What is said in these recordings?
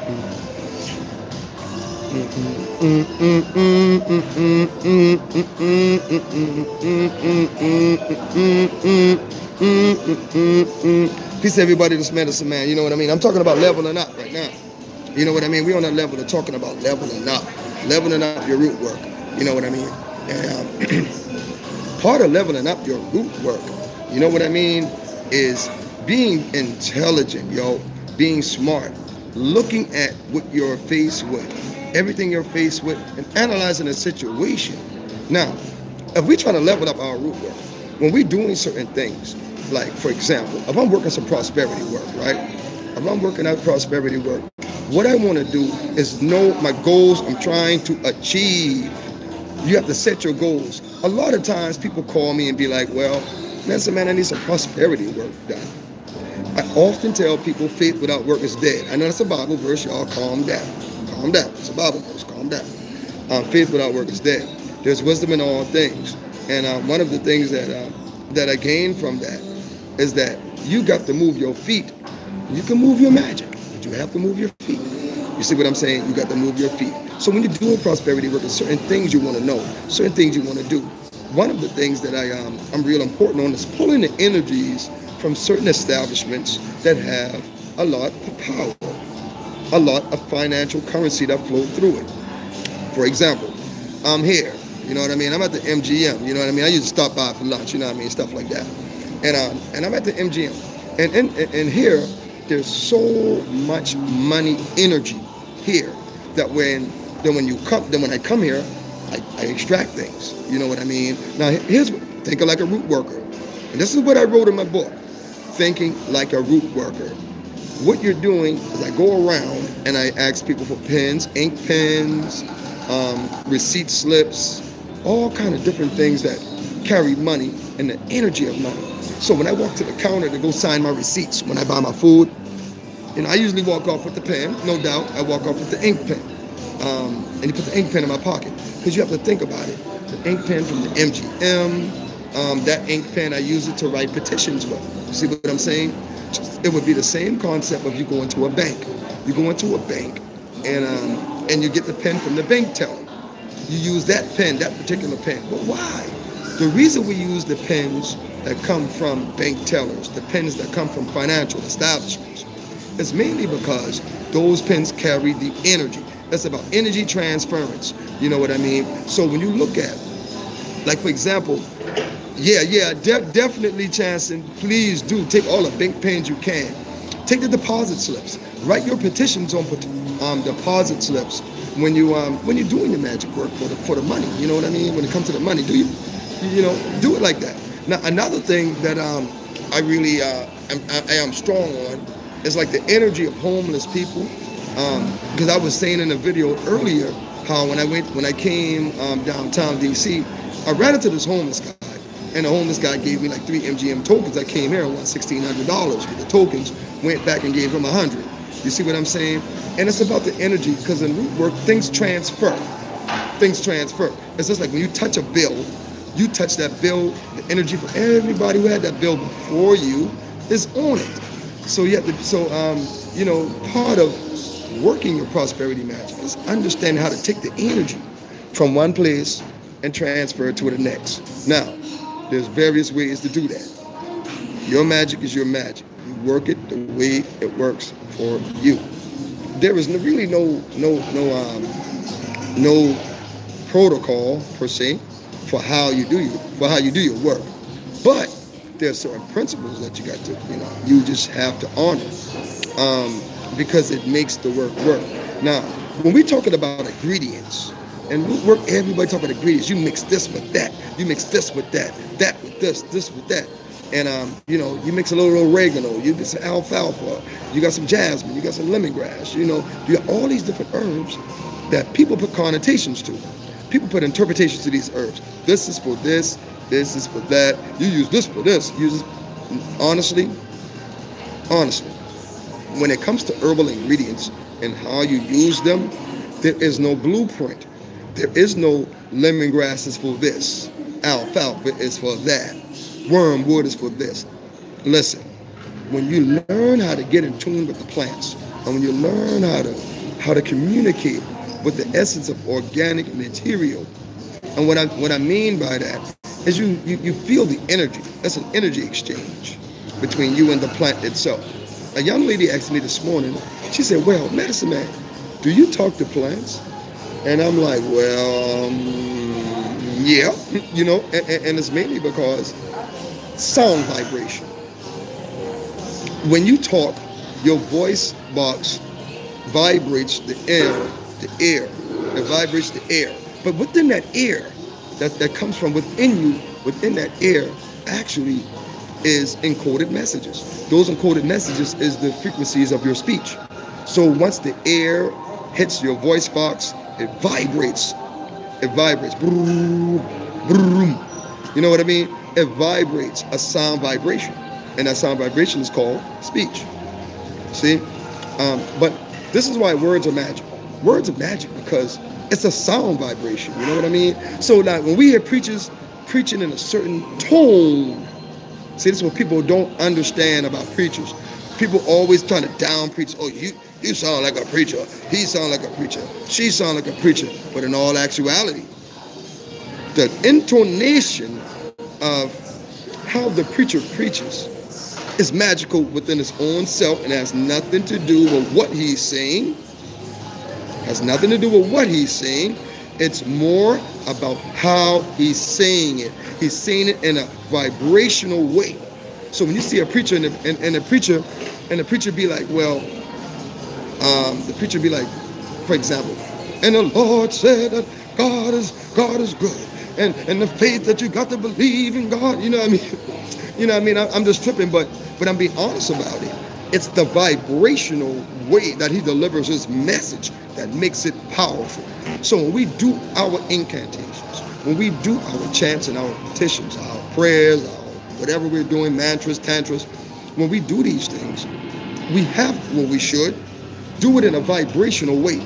Peace to everybody that's medicine man. You know what I mean? I'm talking about leveling up right now. You know what I mean? We're on that level of talking about leveling up your root work. You know what I mean? And part of leveling up your root work, you know what I mean, is being intelligent, yo, being smart, looking at what you're faced with, everything you're faced with, and analyzing the situation. Now, if we try to level up our root work, when we're doing certain things, like for example, if I'm working some prosperity work, right? If I'm working out prosperity work, what I want to do is know my goals I'm trying to achieve. You have to set your goals. A lot of times people call me and be like, well, man, I need some prosperity work done. I often tell people faith without work is dead. I know that's a Bible verse, y'all. Calm down. Calm down. It's a Bible verse. Calm down. Faith without work is dead. There's wisdom in all things. And one of the things that I gained from that is that you got to move your feet. You can move your magic, but you have to move your feet. You see what I'm saying? You got to move your feet. So when you're doing prosperity work, there's certain things you want to know, certain things you want to do. One of the things that I'm real important on is pulling the energies from certain establishments that have a lot of power, a lot of financial currency that flow through it. For example, I'm here, you know what I mean? I'm at the MGM, you know what I mean? I used to stop by for lunch, you know what I mean? Stuff like that. And I'm at the MGM. And here, there's so much money energy here that when I come here, I extract things. You know what I mean? Now, think of like a root worker. And this is what I wrote in my book, Thinking Like a Root Worker. What you're doing is I go around and I ask people for pens, ink pens, receipt slips, all kind of different things that carry money and the energy of money. So when I walk to the counter to go sign my receipts, when I buy my food, I usually walk off with the pen, no doubt. I walk off with the ink pen. And you put the ink pen in my pocket. Because you have to think about it. The ink pen from the MGM, that ink pen, I use it to write petitions with. You see what I'm saying? It would be the same concept of you go into a bank. You go into a bank and you get the pen from the bank teller. You use that pen, that particular pen. But why? The reason we use the pens that come from bank tellers, the pens that come from financial establishments, is mainly because those pens carry the energy. That's about energy transference. You know what I mean? So when you look at, like for example, definitely, Chanson, please do take all the bank pens you can. Take the deposit slips. Write your petitions on deposit slips when you're doing your magic work for the money. You know what I mean? When it comes to the money, do it like that. Now another thing that I really I am strong on is like the energy of homeless people. Because I was saying in a video earlier how when I came downtown DC, I ran into this homeless guy, and the homeless guy gave me like 3 MGM tokens. I came here and won $1,600 with the tokens, went back and gave him 100. You see what I'm saying? And it's about the energy, because in root work, things transfer. Things transfer. It's just like when you touch a bill, you touch that bill, the energy for everybody who had that bill before you is on it. So you have to, part of working your prosperity magic is understanding how to take the energy from one place and transfer it to the next. Now, there's various ways to do that. Your magic is your magic. You work it the way it works for you. There is really no protocol per se for how you do your work, but there's certain principles that you got to you just have to honor. Because it makes the work work. Now, when we're talking about ingredients, and we work, everybody talk about ingredients. You mix this with that. You mix this with that. That with this with that. And, you mix a little oregano. You get some alfalfa. You got some jasmine. You got some lemongrass. You got all these different herbs that people put connotations to. People put interpretations to these herbs. This is for this. This is for that. You use this for this. Honestly, when it comes to herbal ingredients and how you use them, there is no blueprint. There is no lemongrass is for this, alfalfa is for that, wormwood is for this. Listen, when you learn how to get in tune with the plants, and when you learn how to how to communicate with the essence of organic material. And what I mean by that is you feel the energy. That's an energy exchange between you and the plant itself. A young lady asked me this morning, she said, well, medicine man, do you talk to plants? And I'm like, well, yeah, and it's mainly because sound vibration. When you talk, your voice box vibrates the air. It vibrates the air. But within that air, that comes from within you, within that air, actually is encoded messages. Those encoded messages is the frequencies of your speech. So once the air hits your voice box, it vibrates. It vibrates. Broom, broom. You know what I mean? It vibrates a sound vibration. And that sound vibration is called speech. See? But this is why words are magic. Words are magic because it's a sound vibration. You know what I mean? So like when we hear preachers preaching in a certain tone, see, this is what people don't understand about preachers. People always trying to down preach. Oh, you sound like a preacher. He sound like a preacher. She sound like a preacher. But in all actuality, the intonation of how the preacher preaches is magical within his own self and has nothing to do with what he's saying. Has nothing to do with what he's saying. It's more about how he's saying it. He's saying it in a vibrational way. So when you see a preacher and the preacher be like, well, the preacher be like, for example, and the Lord said that God is good, and the faith that you got to believe in God. You know what I mean? You know what I mean? I'm just tripping, but I'm being honest about it. It's the vibrational way that he delivers his message that makes it powerful. So when we do our incantations, when we do our chants and our petitions, our prayers, our whatever we're doing, mantras, tantras, when we do these things, we have what we should do it in a vibrational way.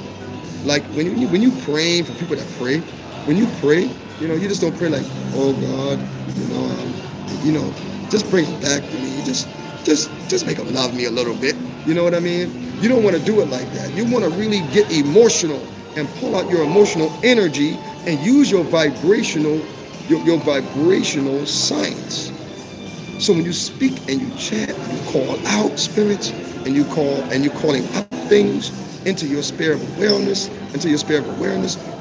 Like when you praying for people that pray, when you pray, you just don't pray like, oh God, just bring it back to me. Just make them love me a little bit. You know what I mean? You don't want to do it like that. You want to really get emotional and pull out your emotional energy and use your vibrational science. So when you speak and you chant, you call out spirits and you're calling up things into your sphere of awareness,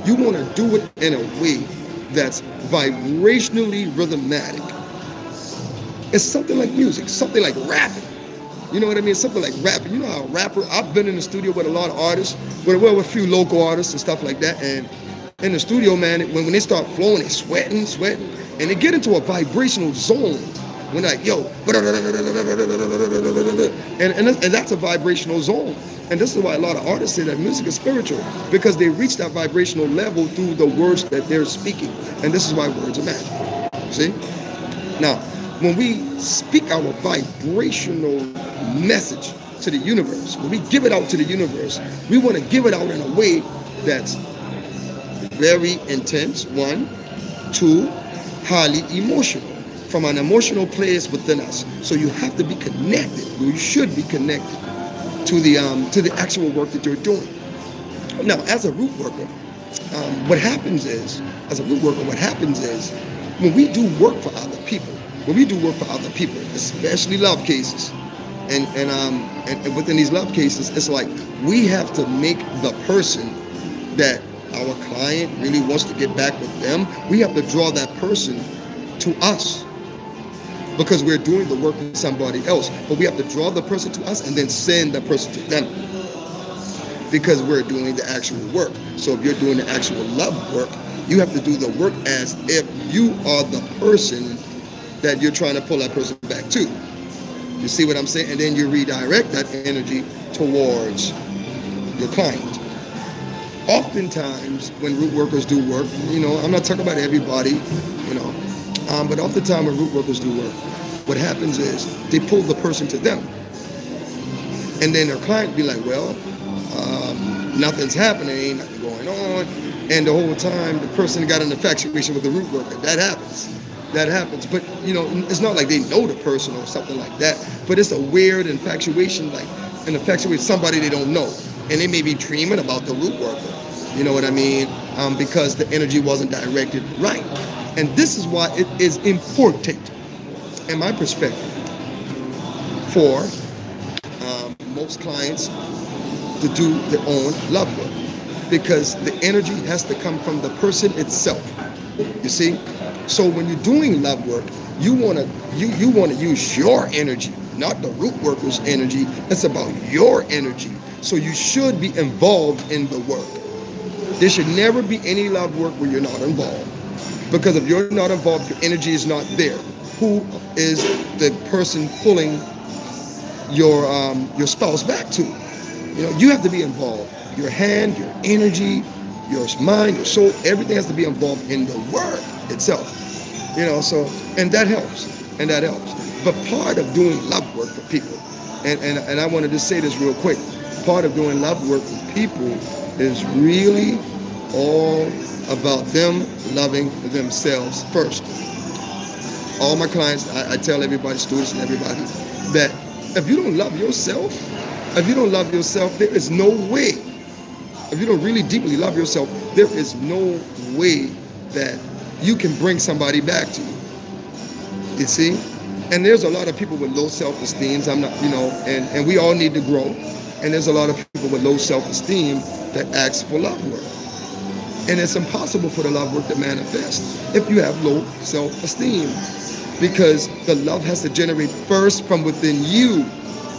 you want to do it in a way that's vibrationally rhythmatic. It's something like music, something like rapping. You know what I mean? Something like rapping. You know how a rapper, I've been in the studio with a lot of artists, with a few local artists and stuff like that. And in the studio, man, when they start flowing, they sweating, and they get into a vibrational zone. When they're like, yo, and that's a vibrational zone. And this is why a lot of artists say that music is spiritual, because they reach that vibrational level through the words that they're speaking. And this is why words are magic. See? Now, when we speak our vibrational message to the universe, when we give it out to the universe, we want to give it out in a way that's very intense, 1, 2, highly emotional, from an emotional place within us. So you have to be connected. You should be connected to the actual work that you're doing. Now, as a root worker, what happens is when we do work for other people, especially love cases, and within these love cases, it's like we have to make the person that our client really wants to get back with them, we have to draw that person to us, because we're doing the work with somebody else. But we have to draw the person to us and then send the person to them, because we're doing the actual work. So if you're doing the actual love work, you have to do the work as if you are the person that you're trying to pull that person back to. You see what I'm saying? And then you redirect that energy towards your client. Oftentimes, when root workers do work, I'm not talking about everybody, but oftentimes when root workers do work, what happens is they pull the person to them. And then their client be like, well, nothing's happening, ain't nothing going on. And the whole time, the person got an infatuation with the root worker. That happens. But, it's not like they know the person or something like that. But it's a weird infatuation, like an infatuation with somebody they don't know. and they may be dreaming about the root worker. You know what I mean? Because the energy wasn't directed right. And this is why it is important, in my perspective, for most clients to do their own love work, because the energy has to come from the person itself. You see? So when you're doing love work, you want to use your energy, not the root worker's energy. It's about your energy. So you should be involved in the work. There should never be any love work where you're not involved. Because if you're not involved, your energy is not there. Who is the person pulling your spouse back to? You know, you have to be involved. Your hand, your energy, your mind, your soul, everything has to be involved in the work itself. You know, so, and that helps. But part of doing love work for people, and I wanted to say this real quick, part of doing love work for people is really all about them loving themselves first. All my clients, I tell everybody, students and everybody, that if you don't love yourself, there is no way. If you don't really deeply love yourself, there is no way that you can bring somebody back to you. You see? And there's a lot of people with low self-esteem. I'm not, you know, and we all need to grow. And there's a lot of people with low self-esteem that ask for love work. And it's impossible for the love work to manifest if you have low self-esteem, because the love has to generate first from within you.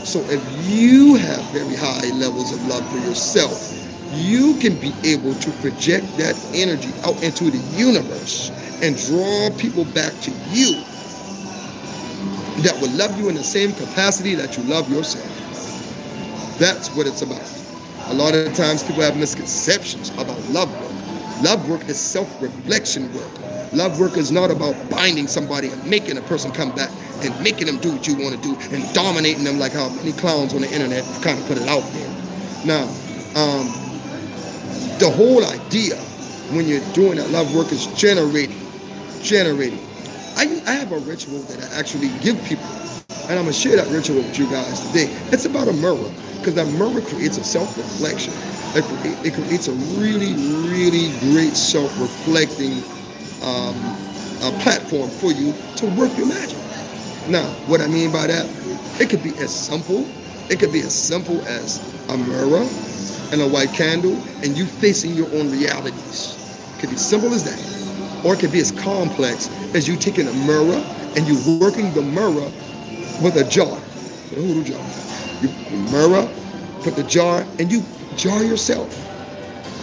So if you have very high levels of love for yourself, you can be able to project that energy out into the universe and draw people back to you that will love you in the same capacity that you love yourself. That's what it's about. A lot of times people have misconceptions about love work. Love work is self-reflection work. Love work is not about binding somebody and making a person come back and making them do what you want to do and dominating them like how many clowns on the internet kind of put it out there. Now, the whole idea when you're doing that love work is generating. I have a ritual that I actually give people, and I'm going to share that ritual with you guys today. It's about a mirror, because that mirror creates a self-reflection. It creates a really, really great self-reflecting platform for you to work your magic. Now, what I mean by that, it could be as simple as a mirror and a white candle, and you facing your own realities. It could be simple as that. Or it could be as complex as you taking a mirror and you working the mirror with a jar, with a hoodoo jar. You mirror, put the jar, and you jar yourself.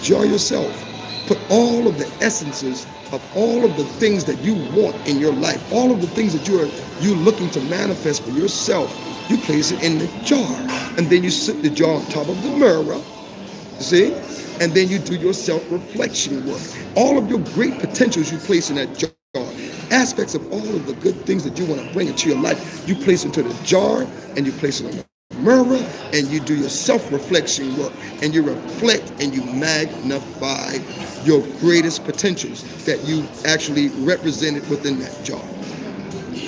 Jar yourself. Put all of the essences of all of the things that you want in your life, all of the things that you're looking to manifest for yourself. You place it in the jar, and then you sit the jar on top of the mirror. See? And then you do your self-reflection work. All of your great potentials you place in that jar. Aspects of all of the good things that you want to bring into your life, you place into the jar, and you place it on the mirror, and you do your self-reflection work, and you reflect and you magnify your greatest potentials that you actually represented within that jar.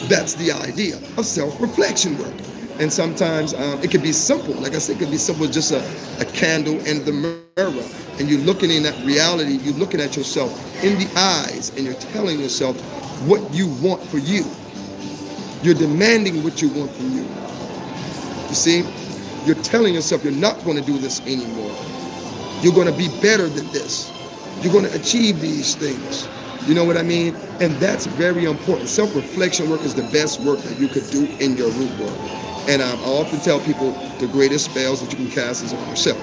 That's the idea of self-reflection work. And sometimes it could be simple. Like I said, it could be simple as just a candle and the mirror. And you're looking in that reality, you're looking at yourself in the eyes, and you're telling yourself what you want for you. You're demanding what you want from you. You see? You're telling yourself you're not going to do this anymore. You're going to be better than this. You're going to achieve these things. You know what I mean? And that's very important. Self-reflection work is the best work that you could do in your root work. And I often tell people the greatest spells that you can cast is on yourself.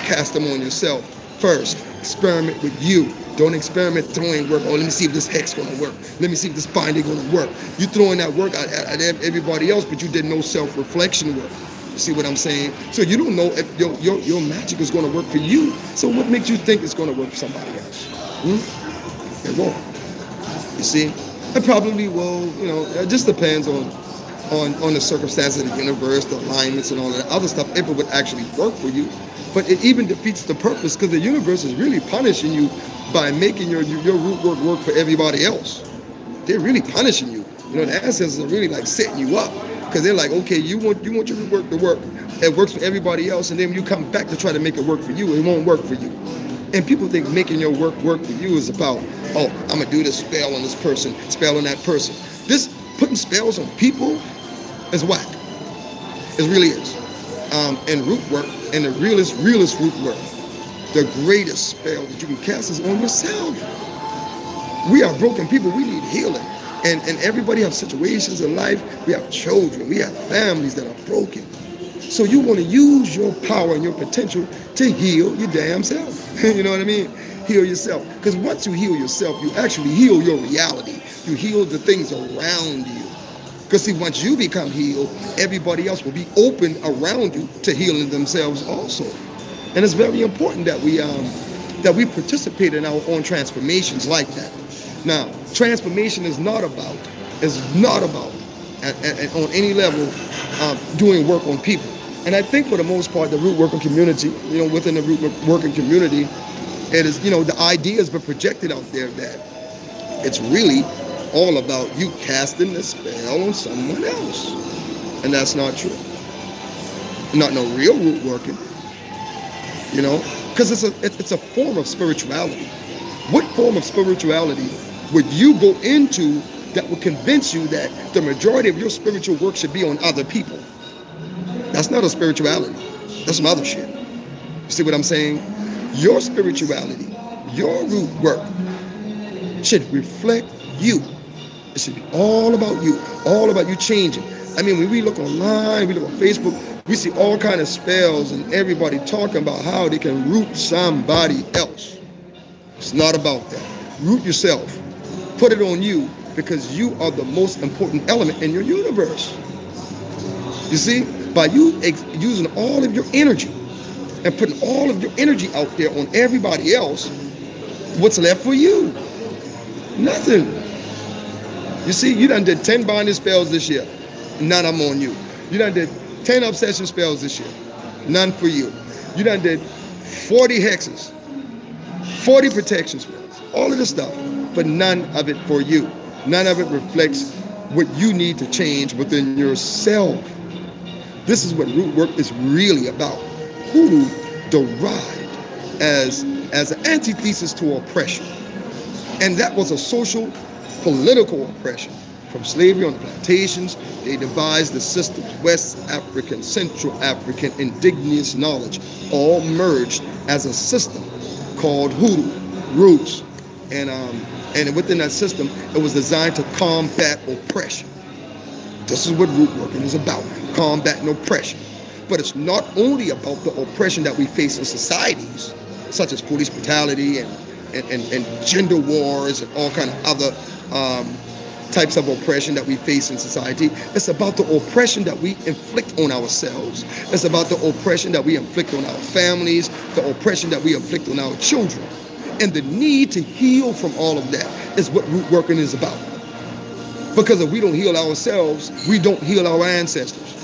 Cast them on yourself first. Experiment with you. Don't experiment throwing work. Oh, let me see if this hex going to work. Let me see if this binding going to work. You throwing that work at everybody else, but you did no self-reflection work. You see what I'm saying? So you don't know if your magic is going to work for you. So what makes you think it's going to work for somebody else? It won't. You see? It probably will, you know, it just depends on the circumstances of the universe, the alignments and all that other stuff, if it would actually work for you. But it even defeats the purpose, because the universe is really punishing you by making your root work for everybody else. They're really punishing you. You know, the ancestors are really like setting you up, because because they're like, okay, you want your root work to work. It works for everybody else, and then when you come back to try to make it work for you, it won't work for you. And people think making your work for you is about, oh, I'm gonna do this spell on this person, spell on that person. This putting spells on people is whack. It really is. And root work, and the realest root work, the greatest spell that you can cast is on yourself. We are broken people. We need healing. And everybody has situations in life. We have children. We have families that are broken. So you want to use your power and your potential to heal your damn self. You know what I mean? Heal yourself. Because once you heal yourself, you actually heal your reality. You heal the things around you. Because see, once you become healed, everybody else will be open around you to healing themselves also. And it's very important that we participate in our own transformations like that. Now, transformation is not about on any level doing work on people. And I think for the most part, the root working community, within the root working community, it is, the idea has been projected out there that it's really all about you casting the spell on someone else. And that's not true. Not no real root working, because it's a form of spirituality. What form of spirituality would you go into that would convince you that the majority of your spiritual work should be on other people? That's not a spirituality. That's some other shit. You see what I'm saying? Your spirituality, your root work should reflect you. It should be all about you changing. I mean, when we look online, we look on Facebook, we see all kind of spells and everybody talking about how they can root somebody else. It's not about that. Root yourself. Put it on you, because you are the most important element in your universe. You see, by you using all of your energy and putting all of your energy out there on everybody else, what's left for you? Nothing. You see, you done did 10 binding spells this year. None of them on you. You done did 10 obsession spells this year. None for you. You done did 40 hexes, 40 protection spells, all of this stuff, but none of it for you. None of it reflects what you need to change within yourself. This is what root work is really about. Hoodoo derived as an antithesis to oppression. And that was a social, political oppression. From slavery on the plantations, they devised the systems, West African, Central African, indigenous knowledge, all merged as a system called hoodoo, roots. And within that system, it was designed to combat oppression. This is what root working is about, combating oppression. But it's not only about the oppression that we face in societies, such as police brutality and gender wars and all kind of other types of oppression that we face in society. It's about the oppression that we inflict on ourselves. It's about the oppression that we inflict on our families, the oppression that we inflict on our children. And the need to heal from all of that is what root working is about. Because if we don't heal ourselves, we don't heal our ancestors.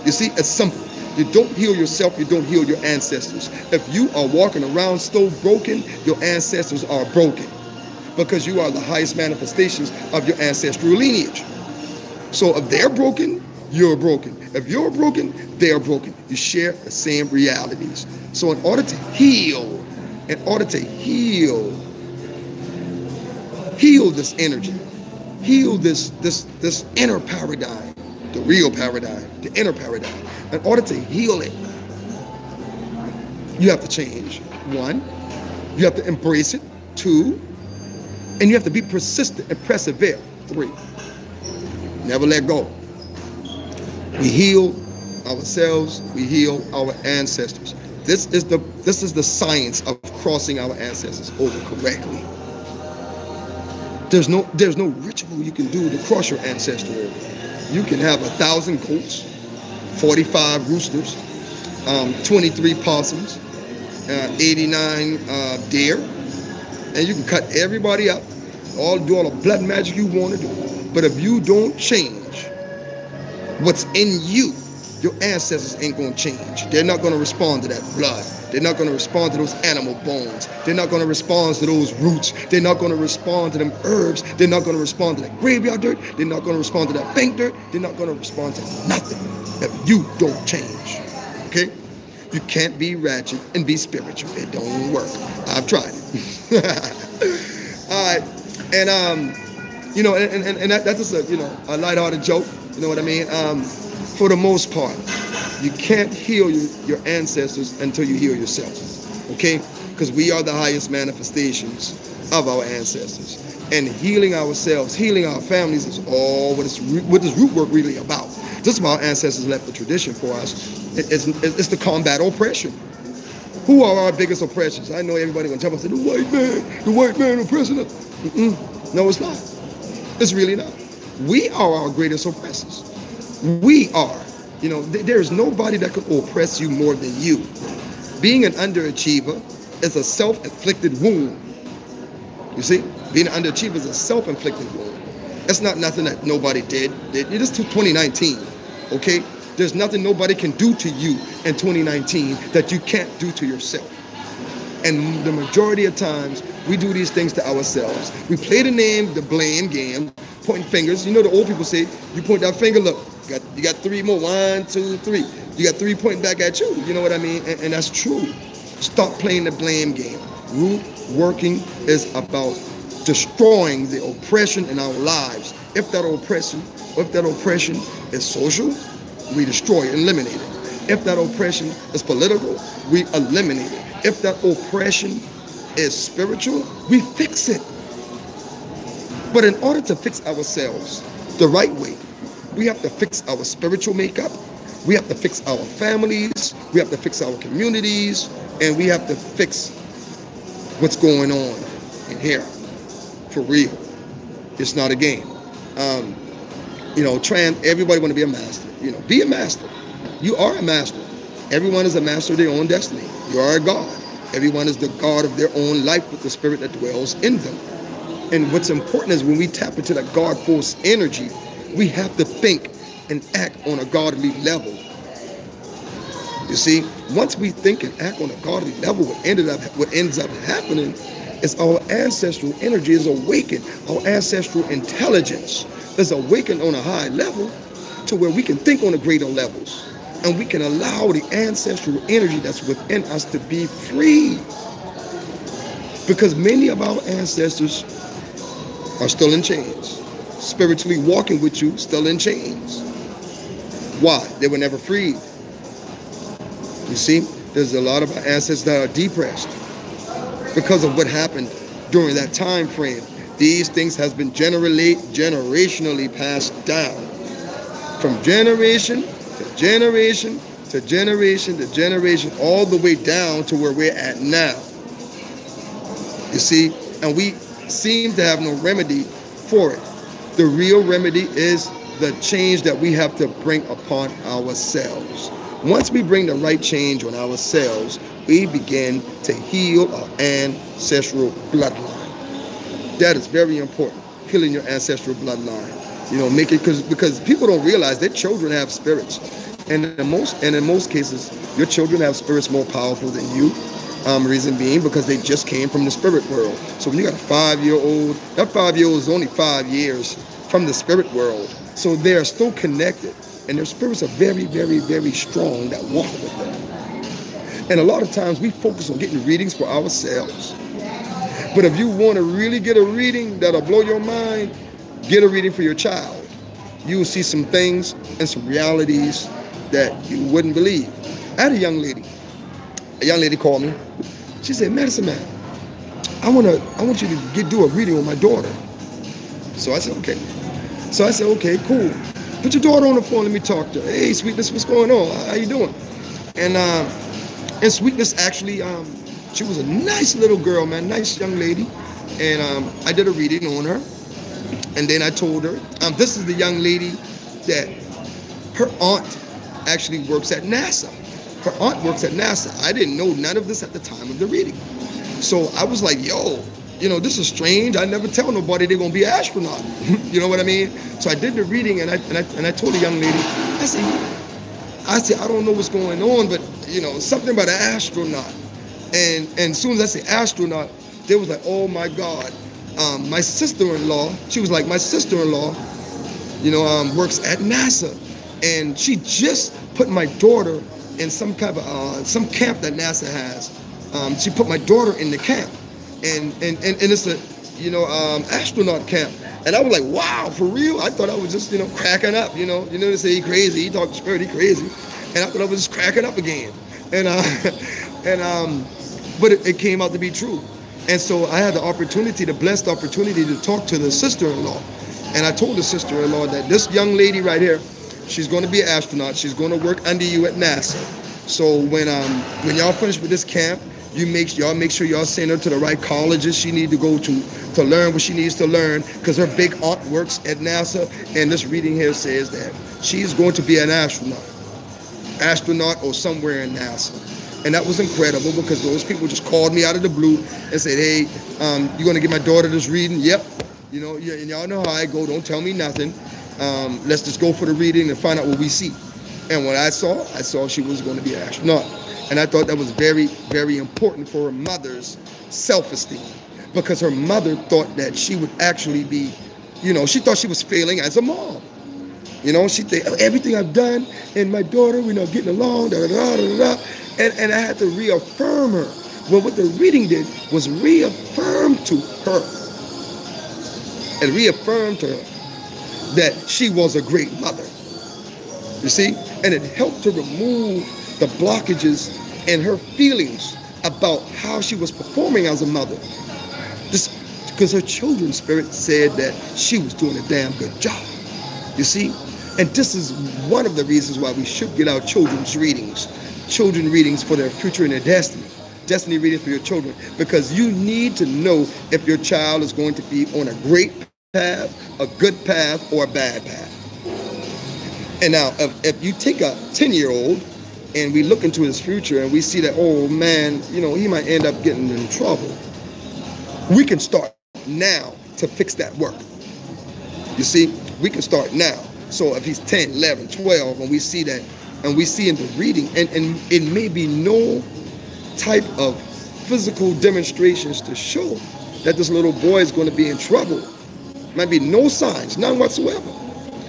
You see, it's simple. You don't heal yourself, you don't heal your ancestors. If you are walking around still broken, your ancestors are broken. Because you are the highest manifestations of your ancestral lineage. So if they're broken, you're broken. If you're broken, they're broken. You share the same realities. So in order to heal this energy, heal this inner paradigm, the real paradigm, the inner paradigm. In order to heal it, you have to change. 1, you have to embrace it. 2, and you have to be persistent and persevere. 3, never let go. We heal ourselves, we heal our ancestors. This is the science of crossing our ancestors over correctly. There's no ritual you can do to cross your ancestor over. You can have 1,000 goats, 45 roosters, 23 possums, 89 deer, and you can cut everybody up, do all the blood magic you want to do. But if you don't change what's in you, your ancestors ain't going to change. They're not going to respond to that blood. They're not going to respond to those animal bones. They're not going to respond to those roots. They're not going to respond to them herbs. They're not going to respond to that graveyard dirt. They're not going to respond to that bank dirt. They're not going to respond to nothing if you don't change. Okay? You can't be ratchet and be spiritual. It don't work. I've tried it. All right. And, you know, and that's just a, you know, a lighthearted joke. You know what I mean? For the most part, you can't heal your ancestors until you heal yourself, okay? Because we are the highest manifestations of our ancestors. And healing ourselves, healing our families is all what this root work really about. Just about our ancestors left the tradition for us. It's to combat oppression. Who are our biggest oppressors? I know everybody gonna tell us, the white man oppressing us. No, it's not. It's really not. We are our greatest oppressors. We are. You know, there's nobody that can oppress you more than you. Being an underachiever is a self-inflicted wound. You see? Being an underachiever is a self-inflicted wound. That's not nothing that nobody did. It is to 2019, okay? There's nothing nobody can do to you in 2019 that you can't do to yourself. And the majority of times, we do these things to ourselves. We play the blame game, pointing fingers. You know the old people say, you point that finger, look, you got three more, 1, 2, 3. You got 3 pointing back at you, you know what I mean? And that's true. Stop playing the blame game. Root working is about destroying the oppression in our lives. If that oppression is social, we destroy it, eliminate it. If that oppression is political, we eliminate it. If that oppression is spiritual, we fix it. But in order to fix ourselves the right way, we have to fix our spiritual makeup. We have to fix our families. We have to fix our communities. And we have to fix what's going on in here. For real. It's not a game. You know, everybody want to be a master. You know, be a master. You are a master. Everyone is a master of their own destiny. You are a God. Everyone is the God of their own life with the spirit that dwells in them. And what's important is when we tap into that God force energy, we have to think and act on a godly level. You see, once we think and act on a godly level, what ends up happening is our ancestral energy is awakened. Our ancestral intelligence is awakened on a high level to where we can think on a greater levels. And we can allow the ancestral energy that's within us to be free. Because many of our ancestors are still in chains. Spiritually walking with you, still in chains. Why? They were never freed. You see, there's a lot of our ancestors that are depressed because of what happened during that time frame. These things has been generationally passed down from generation to generation to generation to generation, all the way down to where we're at now. You see, and we seem to have no remedy for it. The real remedy is the change that we have to bring upon ourselves. Once we bring the right change on ourselves, we begin to heal our ancestral bloodline. That is very important, healing your ancestral bloodline. You know, make it because people don't realize their children have spirits, and in most cases, your children have spirits more powerful than you. Reason being because they just came from the spirit world. So when you got a 5-year-old, that 5-year-old is only 5 years from the spirit world. So they are still connected, and their spirits are very, very, very strong that walk with them. And a lot of times we focus on getting readings for ourselves. But if you want to really get a reading that'll blow your mind, get a reading for your child. You will see some things and some realities that you wouldn't believe. I had a young lady called me. She said, "Medicine Man, I want you to do a reading on my daughter." So I said, okay. So I said, okay, cool. Put your daughter on the phone, let me talk to her. Hey, Sweetness, what's going on? How you doing? And Sweetness actually, she was a nice little girl, man, nice young lady. And I did a reading on her. And then I told her, this is the young lady that her aunt actually works at NASA. Her aunt works at NASA. I didn't know none of this at the time of the reading. So I was like, yo, you know, this is strange. I never tell nobody they're gonna be an astronaut. You know what I mean? So I did the reading, and I told the young lady, I said, I don't know what's going on, but you know, something about an astronaut. And as soon as I say astronaut, they was like, oh my God. My sister-in-law, she was like, my sister-in-law, works at NASA. And she just put my daughter in some kind of, some camp that NASA has. She put my daughter in the camp. And it's a, astronaut camp. And I was like, wow, for real? I thought I was just, cracking up, they say he crazy, he talk spirit, he crazy. And I thought I was just cracking up again. But it came out to be true. And so I had the blessed opportunity to talk to the sister-in-law. And I told the sister-in-law that this young lady right here, she's going to be an astronaut. She's going to work under you at NASA. So when y'all finish with this camp, y'all make sure y'all send her to the right colleges she need to go to learn what she needs to learn, because her big aunt works at NASA. And this reading here says that she's going to be an astronaut or somewhere in NASA. And that was incredible, because those people just called me out of the blue and said, hey, you're going to give my daughter this reading? Yep. And y'all know how I go. Don't tell me nothing. Let's just go for the reading and find out what we see. And when I saw she was going to be an astronaut. And I thought that was very, very important for her mother's self-esteem, because her mother thought that she would actually be, she thought she was failing as a mom. She thought, everything I've done and my daughter, we're not getting along, da da da da da. And I had to reaffirm her. Well, what the reading did was reaffirm to her and reaffirm to her that she was a great mother. You see? And it helped to remove the blockages in her feelings about how she was performing as a mother. Just because her children's spirit said that she was doing a damn good job. You see? And this is one of the reasons why we should get our children's readings. Children readings for their future and their destiny readings for your children, because you need to know if your child is going to be on a great path, a good path, or a bad path. And now if you take a 10-year-old and we look into his future and we see that, oh man, he might end up getting in trouble, we can start now to fix that work. You see, we can start now. So if he's 10, 11, 12, and we see that, and we see in the reading, and it may be no type of physical demonstrations to show that this little boy is going to be in trouble. Might be no signs, none whatsoever.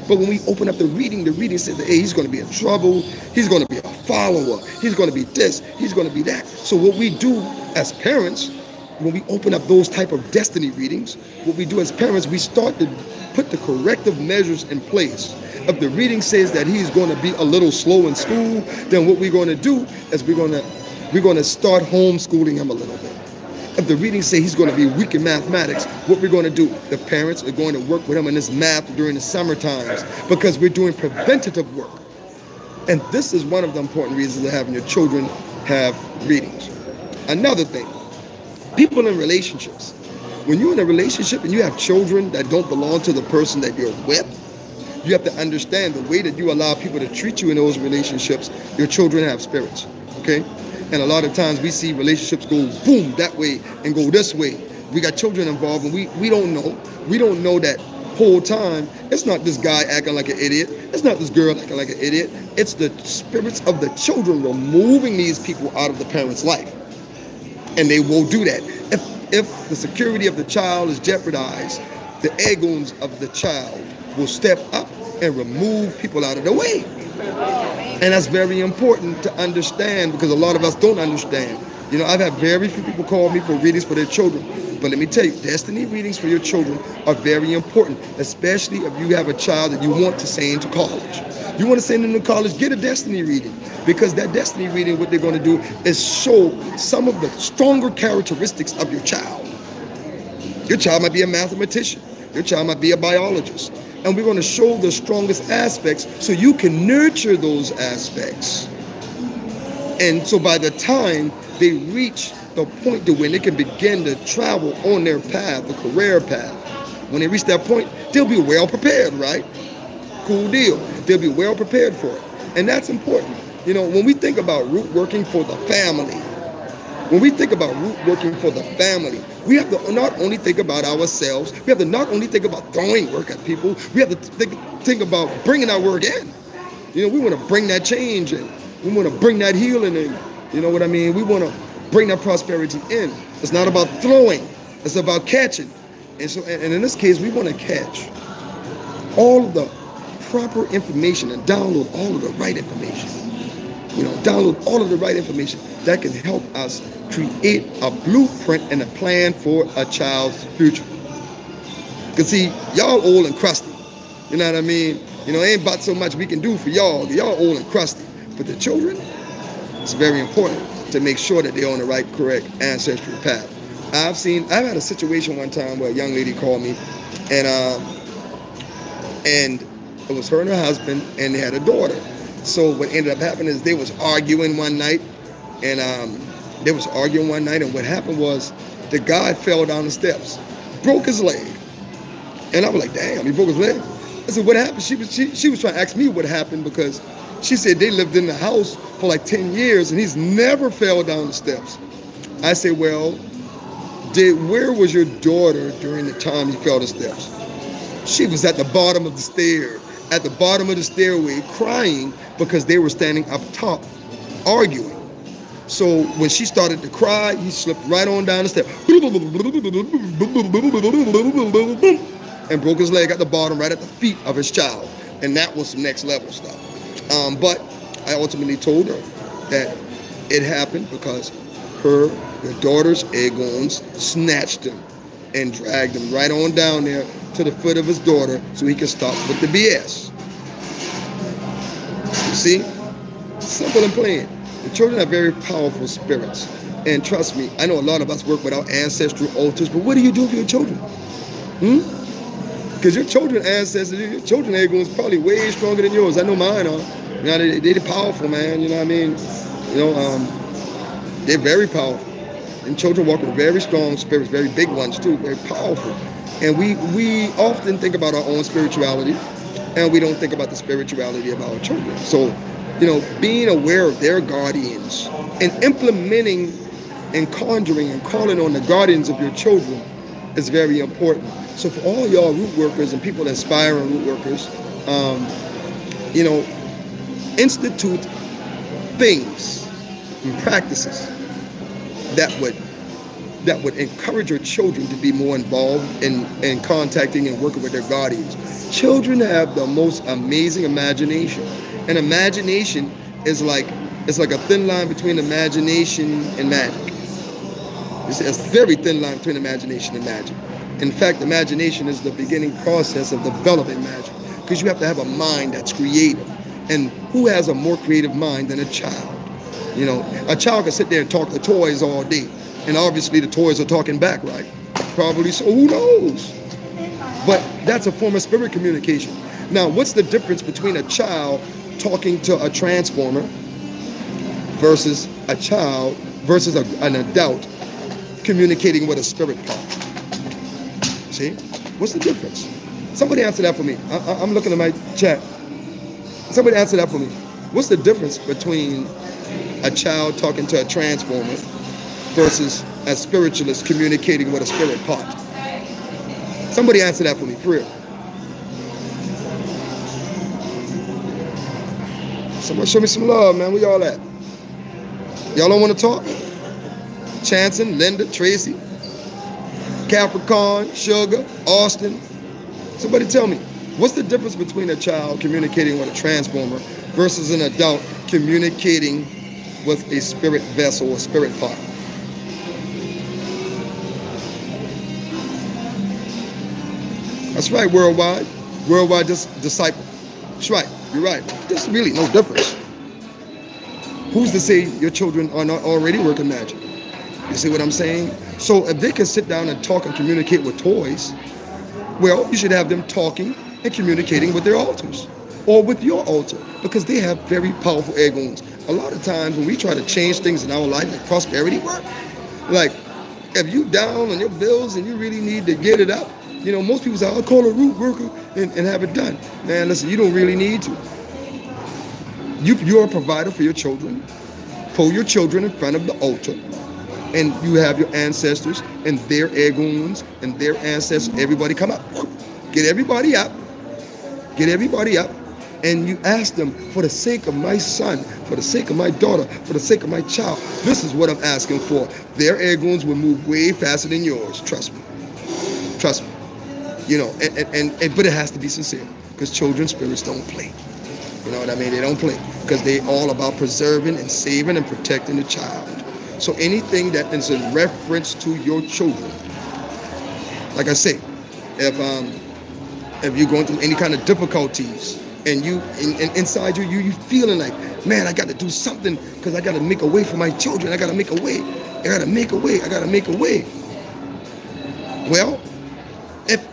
But when we open up the reading says that, hey, he's going to be in trouble, he's going to be a follower, he's going to be this, he's going to be that. So what we do as parents, when we open up those type of destiny readings, what we do as parents, we start to put the corrective measures in place. If the reading says that he's going to be a little slow in school, then what we're going to do is we're going to start homeschooling him a little bit. If the reading says he's going to be weak in mathematics, what we're going to do, the parents are going to work with him in his math during the summer times, because we're doing preventative work. And this is one of the important reasons of having your children have readings. Another thing, people in relationships. When you're in a relationship and you have children that don't belong to the person that you're with, you have to understand the way that you allow people to treat you in those relationships. Your children have spirits, okay? And a lot of times we see relationships go boom that way and go this way. We got children involved, and we don't know. We don't know that whole time. It's not this guy acting like an idiot. It's not this girl acting like an idiot. It's the spirits of the children removing these people out of the parent's life. And they will do that. If the security of the child is jeopardized, the egos of the child will step up and remove people out of the way. And that's very important to understand, because a lot of us don't understand. I've had very few people call me for readings for their children. But let me tell you, destiny readings for your children are very important, especially if you have a child that you want to send into college. You want to send them to college, get a destiny reading, because that destiny reading, what they're going to do is show some of the stronger characteristics of your child. Your child might be a mathematician. Your child might be a biologist. And we're going to show the strongest aspects so you can nurture those aspects. And so by the time they reach the point to when they can begin to travel on their path, the career path, when they reach that point, they'll be well prepared, right? Cool deal. They'll be well prepared for it. And that's important. When we think about root working for the family, we have to not only think about ourselves, we have to not only think about throwing work at people, we have to think about bringing our work in. We want to bring that change in. We want to bring that healing in. You know what I mean? We want to bring that prosperity in. It's not about throwing, it's about catching. And so, and in this case, we want to catch all of the proper information and download all of the right information. Download all of the right information that can help us create a blueprint and a plan for a child's future. Because see, y'all old and crusty. You know what I mean? Ain't about so much we can do for y'all. Y'all old and crusty. But the children, it's very important to make sure that they're on the right, correct ancestral path. I've had a situation one time where a young lady called me, and it was her and her husband, and they had a daughter. So what ended up happening is they was arguing one night, and what happened was the guy fell down the steps, broke his leg, and I was like, damn, he broke his leg. I said, what happened? She was trying to ask me what happened, because she said they lived in the house for like 10 years and he's never fell down the steps. I said, well, where was your daughter during the time he fell the steps? She was at the bottom of the stairway, crying because they were standing up top, arguing. So when she started to cry, he slipped right on down the steps and broke his leg at the bottom, right at the feet of his child. And that was some next level stuff. But I ultimately told her that it happened because her daughter's eggons snatched him and dragged him right on down there to the foot of his daughter so he could stop with the BS. You see? Simple and plain. The children are very powerful spirits. And trust me, I know a lot of us work without ancestral altars, but what do you do for your children? Because your children ancestors, your children eggons probably way stronger than yours. I know mine are. They're powerful, man. You know what I mean? They're very powerful. And children walk with very strong spirits, very big ones too, very powerful. And we often think about our own spirituality, and we don't think about the spirituality of our children. So, being aware of their guardians and implementing and conjuring and calling on the guardians of your children is very important. So for all y'all root workers and people aspiring root workers, institute things and practices that would encourage your children to be more involved in contacting and working with their guardians. Children have the most amazing imagination. And imagination is like a thin line between imagination and magic. It's a very thin line between imagination and magic. In fact, imagination is the beginning process of developing magic, because you have to have a mind that's creative. And who has a more creative mind than a child? A child can sit there and talk to toys all day, and obviously the toys are talking back, right? Probably so, who knows? But that's a form of spirit communication. Now, what's the difference between a child talking to a transformer versus an adult communicating with a spirit part? See? What's the difference? Somebody answer that for me. I'm looking at my chat. Somebody answer that for me. What's the difference between a child talking to a transformer versus a spiritualist communicating with a spirit part? Somebody answer that for me, for real. Somebody show me some love, man. Where y'all at? Y'all don't want to talk? Chanson, Linda, Tracy, Capricorn, Sugar, Austin. Somebody tell me, what's the difference between a child communicating with a transformer versus an adult communicating with a spirit vessel or spirit part? That's right, worldwide. Worldwide disciple. That's right. You're right. There's really no difference. Who's to say your children are not already working magic? You see what I'm saying? So if they can sit down and talk and communicate with toys, well, you should have them talking and communicating with their altars or with your altar, because they have very powerful eggons. A lot of times when we try to change things in our life, like prosperity work, like if you down on your bills and you really need to get it up, most people say, I'll call a root worker and have it done. Man, listen, you don't really need to. You're a provider for your children. Pull your children in front of the altar, and you have your ancestors and their eggons and their ancestors. Everybody come up. Get everybody up. Get everybody up. and you ask them, for the sake of my son, for the sake of my daughter, for the sake of my child, this is what I'm asking for. Their egg wounds will move way faster than yours. Trust me. Trust me. You know, but it has to be sincere, because children's spirits don't play. You know what I mean? They don't play, because they all about preserving and saving and protecting the child. So anything that is in reference to your children, like I say, if you're going through any kind of difficulties, and you inside you feeling like, man, I got to do something, because I got to make a way for my children. I got to make a way. I got to make a way. I got to make a way. Well, if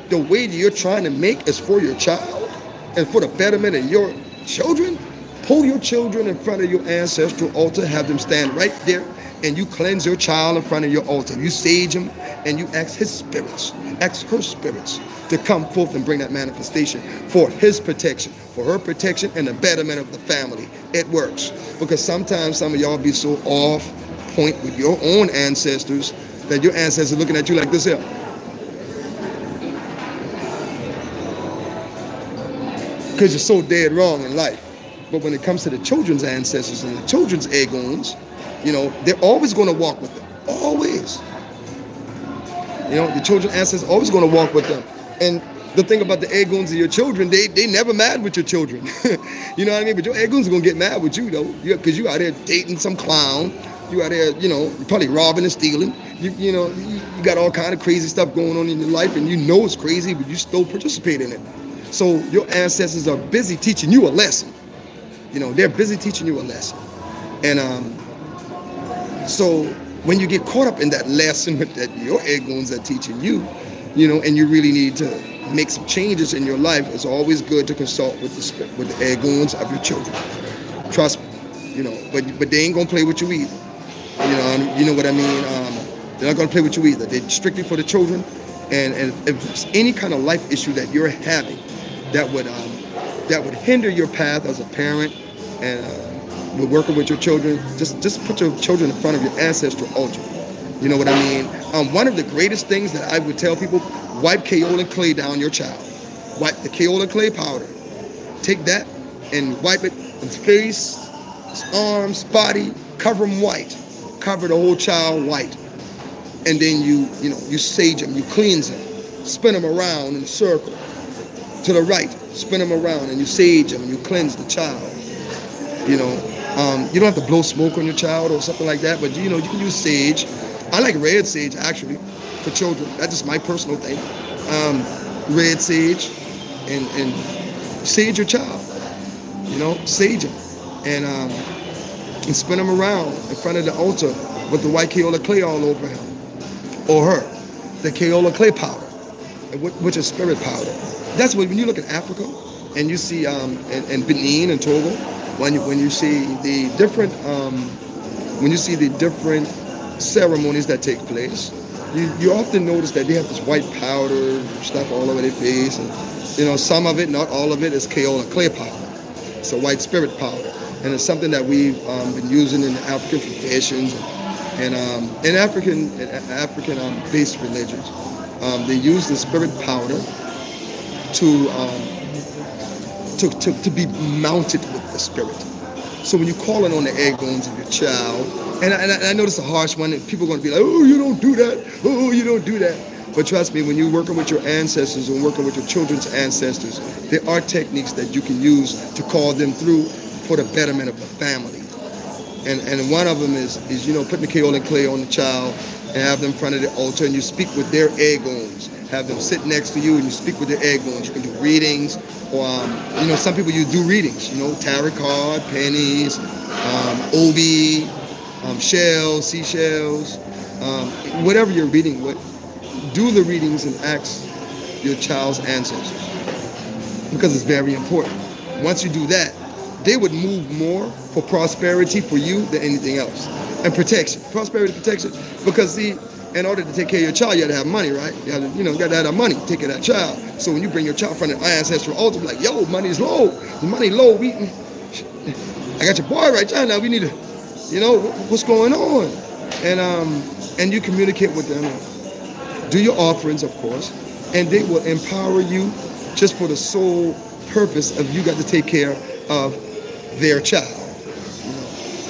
the way that you're trying to make is for your child and for the betterment of your children, pull your children in front of your ancestral altar, have them stand right there, and you cleanse your child in front of your altar. You sage him, and you ask his spirits, ask her spirits to come forth and bring that manifestation for his protection, for her protection, and the betterment of the family. It works. Because sometimes some of y'all be so off point with your own ancestors that your ancestors are looking at you like this here. Because you're so dead wrong in life. But when it comes to the children's ancestors and the children's egg wounds, you know, they're always going to walk with them. Always. You know, the children's ancestors are always going to walk with them. And the thing about the egg wounds of your children, they never mad with your children. You know what I mean? But your egg wounds are going to get mad with you, though. Because you out there dating some clown. You out there, you know, you're probably robbing and stealing. You know, you got all kind of crazy stuff going on in your life, and you know it's crazy, but you still participate in it. So your ancestors are busy teaching you a lesson. You know, they're busy teaching you a lesson. And so when you get caught up in that lesson that your egg wounds are teaching you, you know, and you really need to make some changes in your life, it's always good to consult with the egg wounds of your children. Trust me, you know, but they ain't gonna play with you either. You know what I mean? They're not gonna play with you either. They're strictly for the children. And if there's any kind of life issue that you're having that would hinder your path as a parent, and with working with your children, just put your children in front of your ancestral altar. You know what I mean? One of the greatest things that I would tell people, wipe kaolin clay down your child. Wipe the kaolin clay powder. Take that and wipe it his face, his arms, body, cover him white. Cover the whole child white. And then you sage him, you cleanse him, spin him around in a circle. To the right, spin him around, and you sage him, and you cleanse the child. You know, you don't have to blow smoke on your child or something like that, but you know, you can use sage. I like red sage, actually, for children. That's just my personal thing. Red sage, and sage your child. You know, sage him, and spin him around in front of the altar with the white kaolin clay all over him, or her, the kaolin clay powder, which is spirit powder. That's when you look at Africa, and you see in Benin and Togo, when you see the different ceremonies that take place, you often notice that they have this white powder stuff all over their face, and you know, some of it, not all of it, is kaolin clay powder. It's a white spirit powder, and it's something that we've been using in the African traditions and in African-based religions. They use the spirit powder to be mounted with the spirit. So when you're calling on the egg bones of your child, and I know this is a harsh one, and people are going to be like, oh, you don't do that. Oh, you don't do that. But trust me, when you're working with your ancestors and working with your children's ancestors, there are techniques that you can use to call them through for the betterment of the family. And one of them is you know, putting the kaolin clay on the child and have them in front of the altar, and you speak with their egg bones. Have them sit next to you and you speak with their egg bones. You can do readings, or you know, some people you do readings. You know, tarot card, pennies, obi, shells, seashells, whatever you're reading with. Do the readings and ask your child's ancestors, because it's very important. Once you do that, they would move more for prosperity for you than anything else, and protection, prosperity, protection. Because see, in order to take care of your child, you got to have money, right? You got to have money to take care of that child. So when you bring your child in front of the ancestral altar, be like, yo, money's low. The money low. I got your boy right now. We need to, you know, what's going on? And you communicate with them. Do your offerings, of course, and they will empower you just for the sole purpose of you got to take care of their child.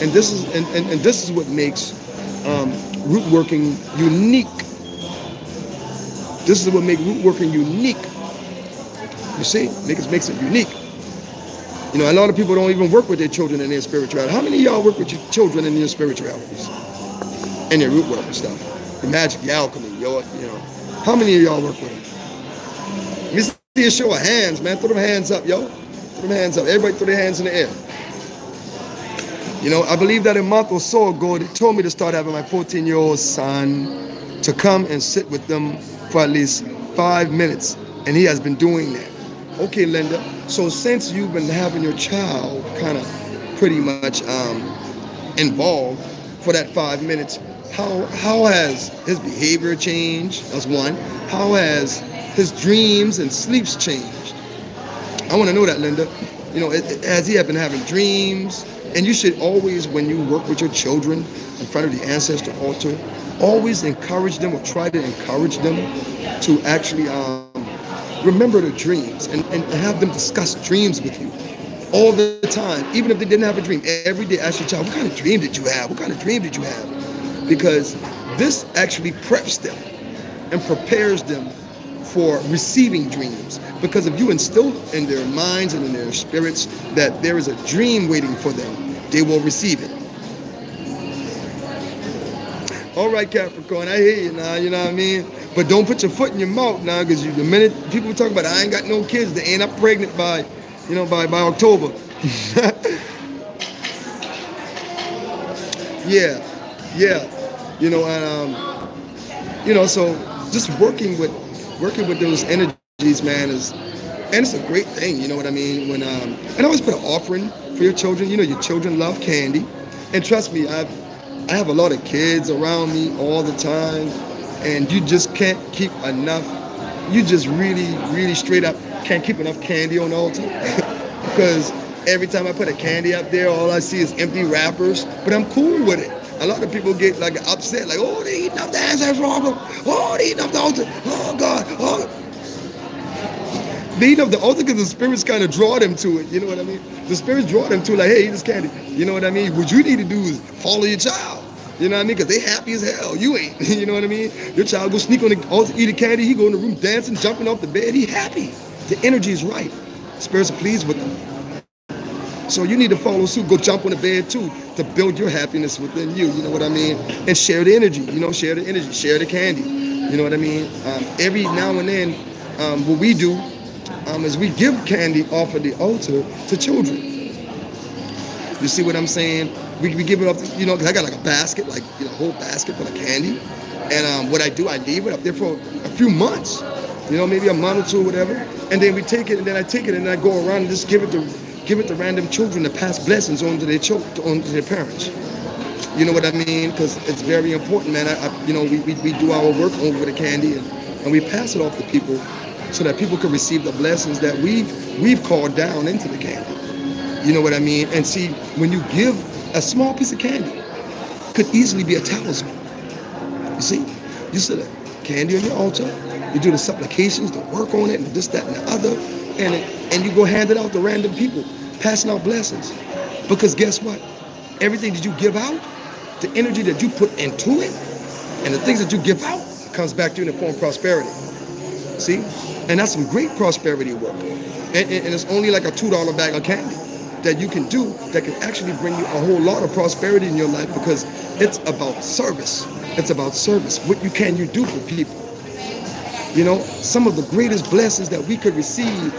And this is what makes root working unique. This is what makes root working unique. You see, makes it unique. You know, a lot of people don't even work with their children in their spirituality. How many of y'all work with your children in your spiritualities? And their root work and stuff? The magic, the alchemy, you know. How many of y'all work with them? Let me see a show of hands, man. Throw them hands up, yo. Throw them hands up. Everybody throw their hands in the air. You know, I believe that a month or so ago, they told me to start having my 14-year-old son to come and sit with them for at least 5 minutes. And he has been doing that. Okay, Linda, so since you've been having your child kind of pretty much involved for that 5 minutes, how has his behavior changed? That's one. How has his dreams and sleeps changed? I want to know that, Linda. You know, has he been having dreams? And you should always, when you work with your children in front of the ancestor altar, always encourage them or try to encourage them to actually remember their dreams and have them discuss dreams with you all the time. Even if they didn't have a dream, every day ask your child, what kind of dream did you have? What kind of dream did you have? Because this actually preps them and prepares them for receiving dreams. Because if you instill in their minds and in their spirits that there is a dream waiting for them, they will receive it. All right, Capricorn, I hear you now, you know what I mean? But don't put your foot in your mouth now, because the minute people talk about, I ain't got no kids, they ain't up pregnant by, you know, by October. Yeah, you know, and you know, so just working with those energies, man, it's a great thing. You know what I mean? When and I always put an offering for your children. You know, your children love candy, and trust me, I have a lot of kids around me all the time, and you just can't keep enough. You just really straight up can't keep enough candy on the altar because every time I put a candy up there, all I see is empty wrappers. But I'm cool with it. A lot of people get like upset, like, oh, they eating up the ancestral altar. Oh, they eating up the altar. Oh God. Oh. They eat up the altar because the spirits kind of draw them to it. You know what I mean? The spirits draw them to, like, hey, eat this candy. You know what I mean? What you need to do is follow your child. You know what I mean? Because they happy as hell. You ain't. You know what I mean? Your child go sneak on the altar, eat a candy. He go in the room dancing, jumping off the bed. He happy. The energy is right. Spirits are pleased with them. So you need to follow suit. Go jump on the bed too to build your happiness within you. You know what I mean? And share the energy. You know, share the energy. Share the candy. You know what I mean? Every now and then, what we do is we give candy off of the altar to children. You see what I'm saying? We give it up, you know, because I got like a basket, like, you know, a whole basket full of candy. And what I do, I leave it up there for a few months, you know, maybe a month or two or whatever. And then we take it, and then I take it, and I go around and just give it to random children to pass blessings on to their onto their parents. You know what I mean? Because it's very important, man. You know, we do our work over the candy, and we pass it off to people so that people can receive the blessings that we've called down into the candy. You know what I mean? And see, when you give a small piece of candy, could easily be a talisman. You see, you set a candy on your altar, you do the supplications, the work on it, and this, that, and the other, and you go hand it out to random people, passing out blessings. Because guess what? Everything that you give out, the energy that you put into it, and the things that you give out comes back to you in the form of prosperity. See? And that's some great prosperity work. And it's only like a $2 bag of candy that you can do that can actually bring you a whole lot of prosperity in your life, because it's about service. It's about service. What can you do for people? You know, some of the greatest blessings that we could receive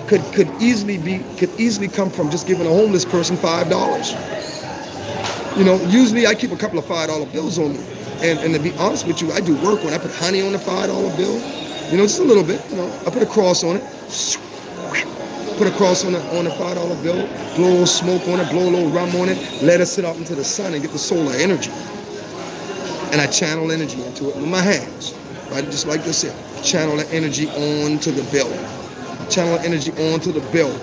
could easily come from just giving a homeless person $5. You know, usually I keep a couple of $5 bills on me. And to be honest with you, I do work when I put honey on the $5 bill. You know, just a little bit. You know, I put a cross on it. Put a cross on the $5 bill, blow a little smoke on it, blow a little rum on it, let it sit out into the sun and get the solar energy. And I channel energy into it with my hands, right? Just like this here. Channel the energy onto the bill. Channel the energy onto the bill.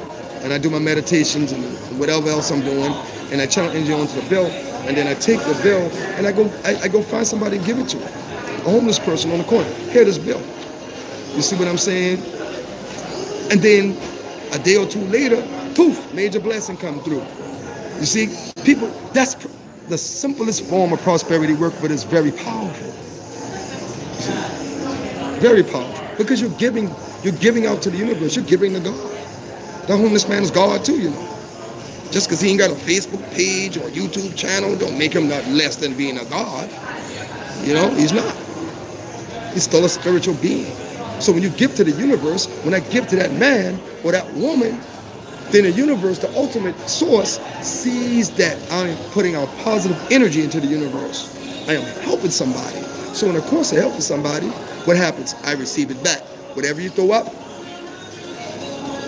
And I do my meditations and whatever else I'm doing, and I channel energy onto the bill, and then I take the bill and I go find somebody and give it to. A homeless person on the corner. Here, this bill. You see what I'm saying? And then A day or two later, poof, major blessing come through. You see, people, that's the simplest form of prosperity work, but it's very powerful. Very powerful. Because you're giving out to the universe. You're giving to God. The homeless man is God too, you know. Just because he ain't got a Facebook page or a YouTube channel don't make him not less than being a God. You know, he's not. He's still a spiritual being. So when you give to the universe, when I give to that man or that woman, then the universe, the ultimate source, sees that I am putting out positive energy into the universe. I am helping somebody. So in the course of helping somebody, what happens? I receive it back. Whatever you throw up,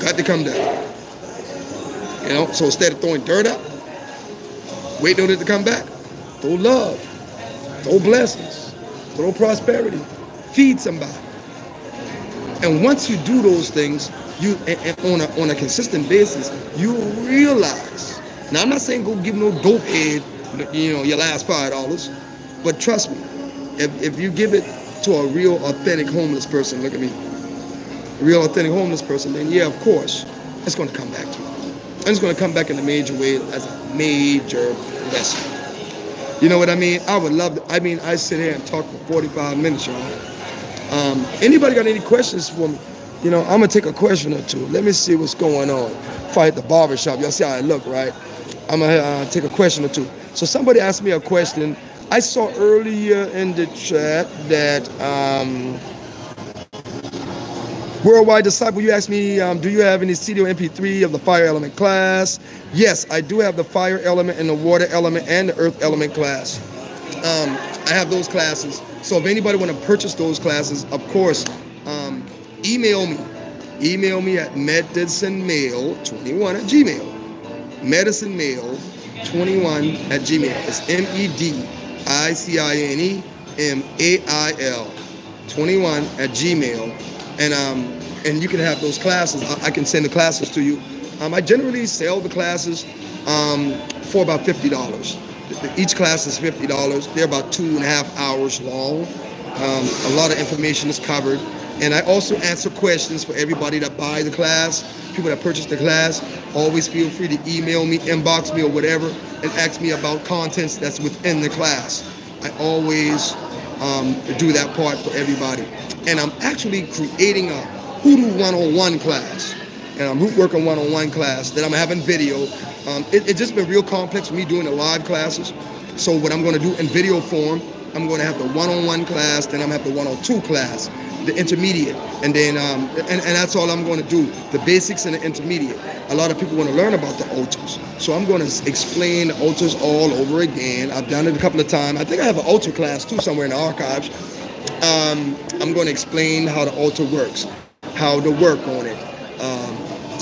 got to come down. You know, so instead of throwing dirt up, waiting on it to come back, throw love, throw blessings, throw prosperity, feed somebody. And once you do those things, you and on a consistent basis, you realize. Now I'm not saying go give no dope head, you know, your last $5, but trust me, if you give it to a real authentic homeless person, look at me, a real authentic homeless person, then yeah, of course, it's going to come back to you. And it's going to come back in a major way as a major blessing. You know what I mean? I would love to, I mean, I sit here and talk for 45 minutes, y'all. Anybody got any questions for me? You know, I'm going to take a question or two. Let me see what's going on. If I hit the barbershop, y'all see how I look, right? I'm going to take a question or two. So somebody asked me a question. I saw earlier in the chat that Worldwide Disciple, you asked me, do you have any CD or MP3 of the fire element class? Yes, I do have the fire element and the water element and the earth element class. I have those classes. So if anybody want to purchase those classes, of course, email me. Email me at medicinemail21@gmail. Medicinemail21@gmail. It's MEDICINEMAIL21@gmail. And you can have those classes. I can send the classes to you. I generally sell the classes for about $50. Each class is $50. They're about 2.5 hours long. A lot of information is covered. And I also answer questions for everybody that buy the class, people that purchase the class. Always feel free to email me, inbox me, or whatever, and ask me about contents that's within the class. I always do that part for everybody. And I'm actually creating a Hoodoo 101 class. And I'm Rootwork 101 class that I'm having video. It's just been real complex for me doing the live classes. So what I'm going to do in video form, I'm going to have the 101 class, then I'm going to have the 102 class, the intermediate, and then and that's all I'm going to do, the basics and the intermediate. A lot of people want to learn about the altars, so I'm going to explain the altars all over again. I've done it a couple of times. I think I have an altar class too somewhere in the archives. I'm going to explain how the altar works, how to work on it,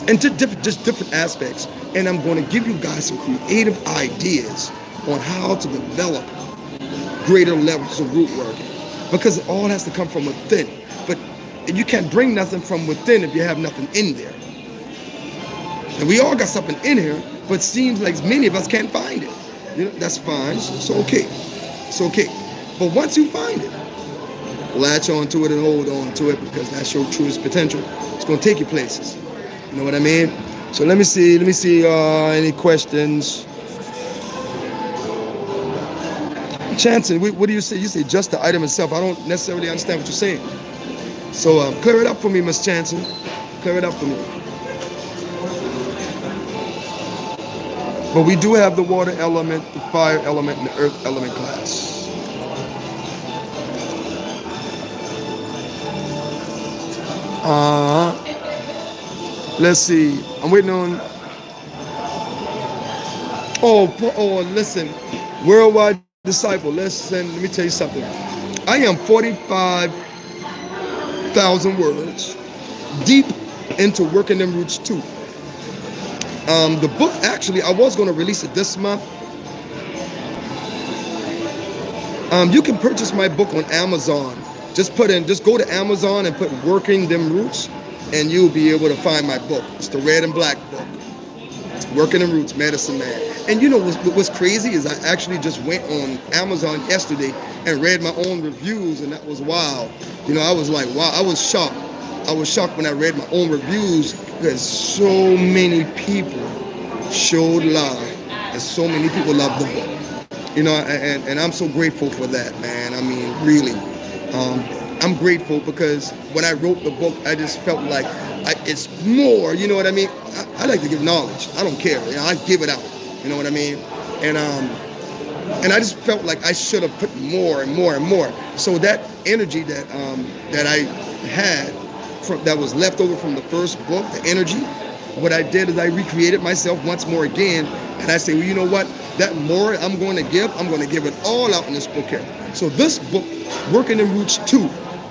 and just different aspects. And I'm going to give you guys some creative ideas on how to develop greater levels of root working, because it all has to come from within. But you can't bring nothing from within if you have nothing in there. And we all got something in here, but it seems like many of us can't find it. You know, that's fine. It's okay. It's okay. But once you find it, latch on to it and hold on to it, because that's your truest potential. It's going to take you places. You know what I mean? So let me see any questions. Chanson, what do you say? You say just the item itself. I don't necessarily understand what you're saying. So clear it up for me, Miss Chanson. Clear it up for me. But we do have the water element, the fire element, and the earth element class. Let's see. I'm waiting on. Oh, listen. Worldwide Disciple. Listen, let me tell you something. I am 45,000 words deep into working them roots too. The book, actually, I was going to release it this month. You can purchase my book on Amazon. Just go to Amazon and put Working Them Roots, and you'll be able to find my book. It's the red and black book, Working Them Roots, Medicine Man. And you know what's crazy is I actually just went on Amazon yesterday and read my own reviews, and that was wild. You know, I was like, wow, I was shocked. I was shocked when I read my own reviews because so many people showed love, and so many people loved the book. You know, and I'm so grateful for that, man. I mean, really. I'm grateful because when I wrote the book, I just felt like it's more, you know what I mean? I like to give knowledge. I don't care. You know, I give it out. You know what I mean? And I just felt like I should have put more and more and more. So that energy that I had that was left over from the first book, the energy, what I did is I recreated myself once more again, and I say, well, you know what? That more I'm going to give it all out in this book here. So this book, Working in Roots 2,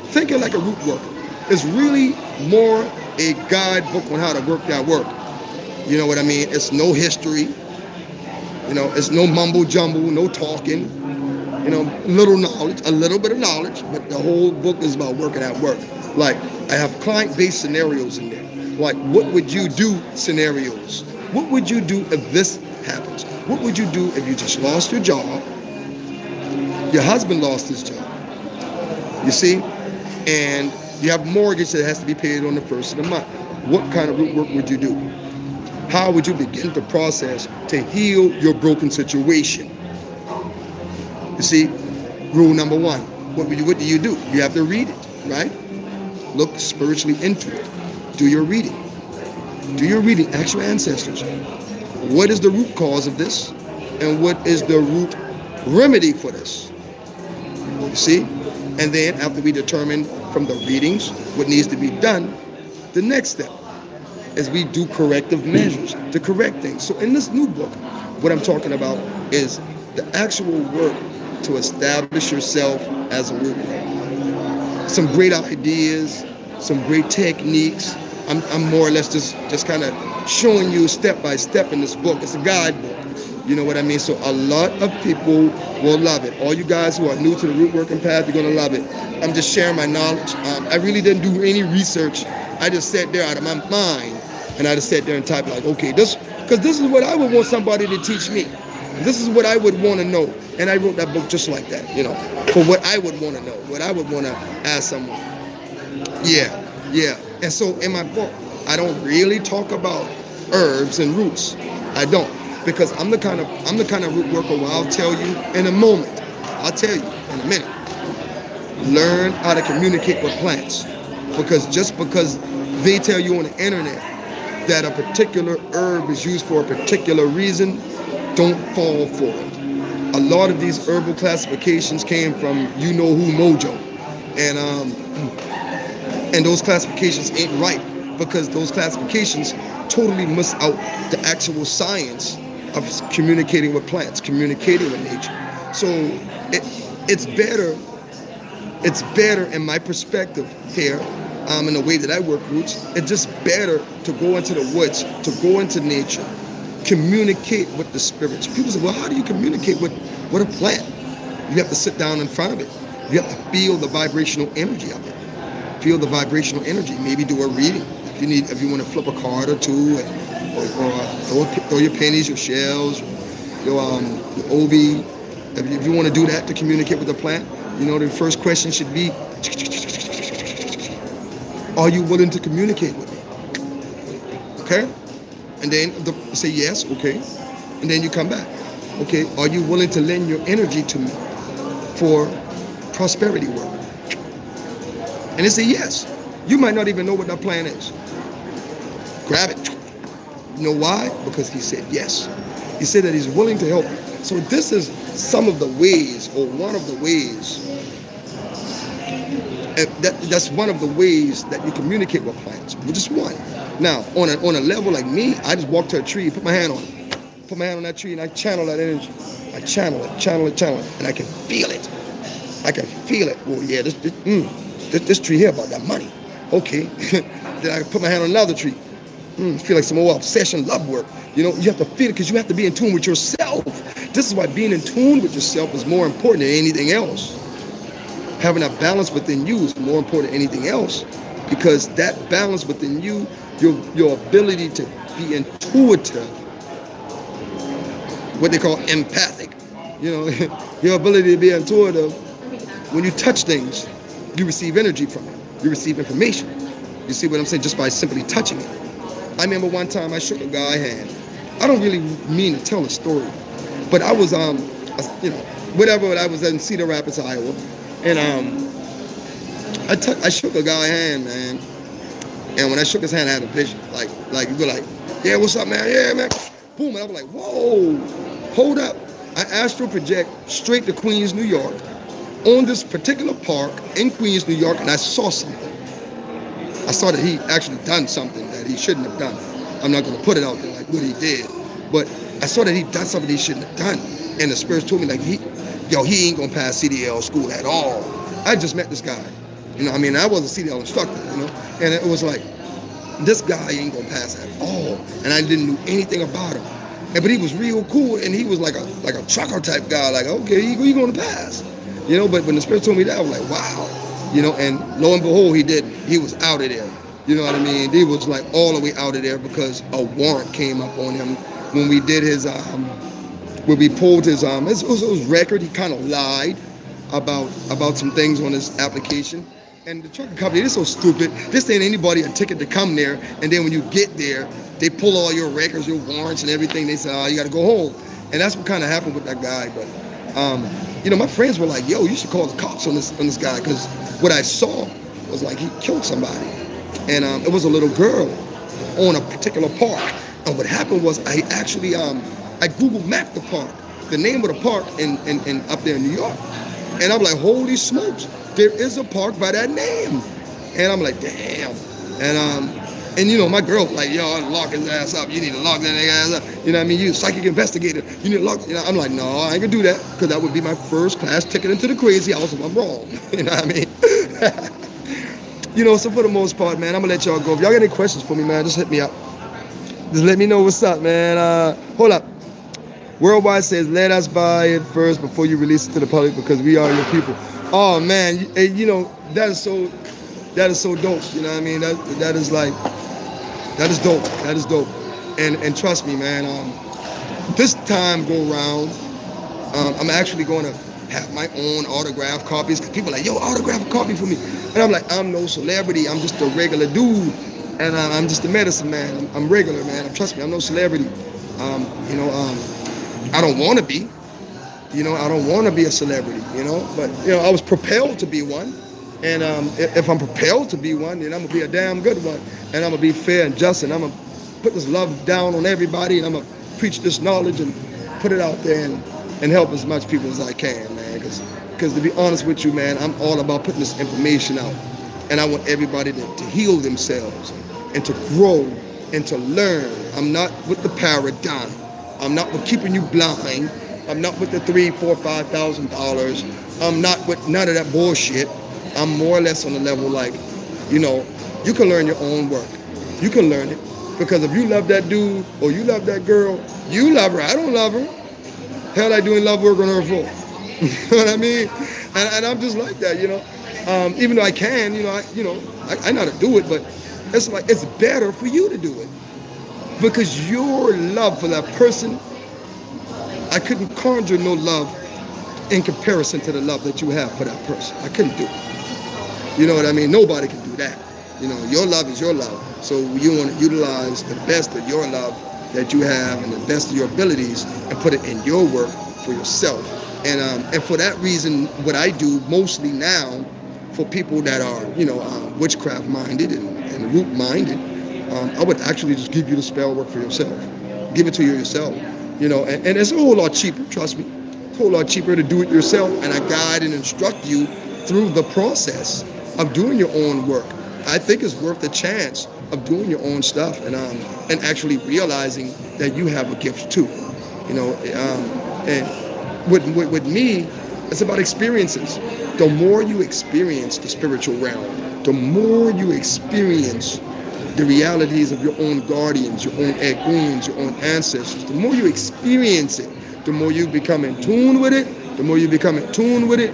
Thinking Like a Root Worker, is really more a guidebook on how to work that work. You know what I mean? It's no history. You know, it's no mumble jumble, no talking. You know, little knowledge, a little bit of knowledge, but the whole book is about working at work. Like, I have client-based scenarios in there. Like, what would you do scenarios? What would you do if this happens? What would you do if you just lost your job? Your husband lost his job. You see? And you have a mortgage that has to be paid on the first of the month. What kind of root work would you do? How would you begin the process to heal your broken situation? You see, rule number 1, what do you do? You have to read it, right? Look spiritually into it. Do your reading. Do your reading. Ask your ancestors. What is the root cause of this? And what is the root remedy for this? You see? And then after we determine from the readings what needs to be done, the next step is we do corrective measures to correct things. So in this new book, what I'm talking about is the actual work to establish yourself as a root worker. Some great ideas, some great techniques. I'm more or less just kind of showing you step by step in this book. It's a guidebook. You know what I mean? So a lot of people will love it. All you guys who are new to the root working path, you're going to love it. I'm just sharing my knowledge. I really didn't do any research. I just sat there out of my mind, and I just sat there and typed like, okay, because this is what I would want somebody to teach me. This is what I would want to know. And I wrote that book just like that, you know, for what I would want to know, what I would want to ask someone. Yeah. And so in my book, I don't really talk about herbs and roots. I don't. Because I'm the kind of root worker where I'll tell you in a moment. I'll tell you in a minute. Learn how to communicate with plants. Just because they tell you on the internet that a particular herb is used for a particular reason, don't fall for it. A lot of these herbal classifications came from you-know-who mojo. And those classifications ain't right, because those classifications totally miss out the actual science of communicating with plants, communicating with nature. So it's better in my perspective here, in the way that I work roots. It's just better to go into the woods, to go into nature, communicate with the spirits. People say, well, how do you communicate with a plant? You have to sit down in front of it. You have to feel the vibrational energy of it. Feel the vibrational energy. Maybe do a reading. If you want to flip a card or two, or throw your pennies, your shells, your obi. If you want to do that to communicate with the plant, you know, the first question should be, are you willing to communicate with me? Okay? And then say yes, okay. And then you come back. Okay, are you willing to lend your energy to me for prosperity work? And they say yes. You might not even know what that plan is. Grab it. You know why? Because he said yes. He said that he's willing to help you. So this is some of the ways, or one of the ways, that's one of the ways that you communicate with plants. Just one. Now, on a level like me, I just walk to a tree, put my hand on it. Put my hand on that tree, and I channel that energy. I channel it, and I can feel it. I can feel it. Well, yeah, this tree here about that money. Okay. Then I put my hand on another tree. Feel like some old obsession, love work. You know, you have to feel it because you have to be in tune with yourself. This is why being in tune with yourself is more important than anything else. Having a balance within you is more important than anything else, because that balance within you, your ability to be intuitive, what they call empathic, you know, your ability to be intuitive, when you touch things, you receive energy from it. You receive information. You see what I'm saying? Just by simply touching it. I remember one time I shook a guy's hand. I don't really mean to tell a story, but I was whatever, I was in Cedar Rapids, Iowa, and I shook a guy's hand, man. And when I shook his hand, I had a vision. Like you go like, yeah, what's up, man? Yeah, man. Boom, and I was like, whoa, hold up. I astral project straight to Queens, New York, on this particular park in Queens, New York, and I saw something. I saw that he actually done something that he shouldn't have done. I'm not gonna put it out there like what he did, but I saw that he done something he shouldn't have done. And the spirits told me like, he ain't gonna pass CDL school at all. I just met this guy. You know, I mean, I was a CDL instructor, you know, and it was like, this guy ain't gonna pass at all. And I didn't know anything about him. But he was real cool, and he was like a trucker type guy, like, okay, he gonna pass. You know, but when the spirit told me that, I was like, wow. You know, and lo and behold, he didn't. He was out of there. You know what I mean? He was like all the way out of there because a warrant came up on him when we did his, when we pulled his, it was record. He kind of lied about some things on his application. And the trucking company, they're so stupid. This ain't anybody a ticket to come there, and then when you get there, they pull all your records, your warrants, and everything. They say, oh, you got to go home. And that's what kind of happened with that guy. But, you know, my friends were like, yo, you should call the cops on this guy, because what I saw was like he killed somebody. And it was a little girl on a particular park. And what happened was I actually, I Google mapped the park, the name of the park in up there in New York. And I'm like, holy smokes. There is a park by that name. And I'm like, damn. And you know, my girl's like, yo, I'll lock his ass up. You need to lock that ass up. You know what I mean? You a psychic investigator. You need to lock, you know, I'm like, no, I ain't gonna do that, because that would be my first class ticket into the crazy house if I'm wrong. You know what I mean? You know, so for the most part, man, I'm gonna let y'all go. If y'all got any questions for me, man, just hit me up. Just let me know what's up, man. Hold up. Worldwide says, let us buy it first before you release it to the public, because we are your people. Oh man, you know, that is so dope. You know what I mean? That is dope. That is dope. And trust me, man, this time go around, I'm actually going to have my own autograph copies, because people are like, yo, autograph a copy for me. And I'm like, I'm no celebrity. I'm just a regular dude. And I'm just a medicine man. I'm regular, man. Trust me, I'm no celebrity. You know, I don't want to be. You know, I don't want to be a celebrity, you know, but, you know, I was propelled to be one. And if I'm propelled to be one, then I'm going to be a damn good one. And I'm going to be fair and just, and I'm going to put this love down on everybody, and I'm going to preach this knowledge and put it out there and help as much people as I can, man. Because to be honest with you, man, I'm all about putting this information out. And I want everybody to heal themselves and to grow and to learn. I'm not with the paradigm. I'm not with keeping you blind. I'm not with the $3,000, $4,000, $5,000. I'm not with none of that bullshit. I'm more or less on the level like, you know, you can learn your own work. You can learn it. Because if you love that dude or you love that girl, you love her. I don't love her. Hell, I doing love work on her for. You know what I mean? And I'm just like that, you know. Even though I can, you know, I know how to do it, but it's like it's better for you to do it. Because your love for that person, I couldn't conjure no love in comparison to the love that you have for that person. I couldn't do it. You know what I mean? Nobody can do that. You know, your love is your love. So you want to utilize the best of your love that you have and the best of your abilities and put it in your work for yourself. And for that reason, what I do mostly now for people that are, you know, witchcraft minded and root minded, I would actually just give you the spell work for yourself. Give it to you yourself. You know, and it's a whole lot cheaper, trust me. It's a whole lot cheaper to do it yourself, and I guide and instruct you through the process of doing your own work. I think it's worth the chance of doing your own stuff and actually realizing that you have a gift too. You know, and with me, it's about experiences. The more you experience the spiritual realm, the more you experience the realities of your own guardians, your own eguns, your own ancestors, the more you experience it, the more you become in tune with it, the more you become in tune with it,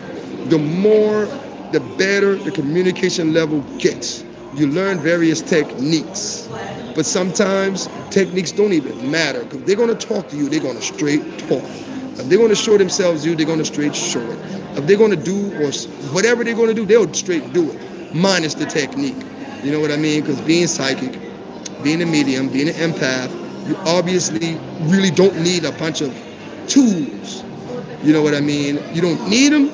the better the communication level gets. You learn various techniques, but sometimes techniques don't even matter, because they're going to talk to you, they're going to straight talk. If they're going to show themselves you, they're going to straight show it. If they're going to do or whatever they're going to do, they'll straight do it, minus the technique. You know what I mean? Because being psychic, being a medium, being an empath, you obviously really don't need a bunch of tools. You know what I mean? You don't need them,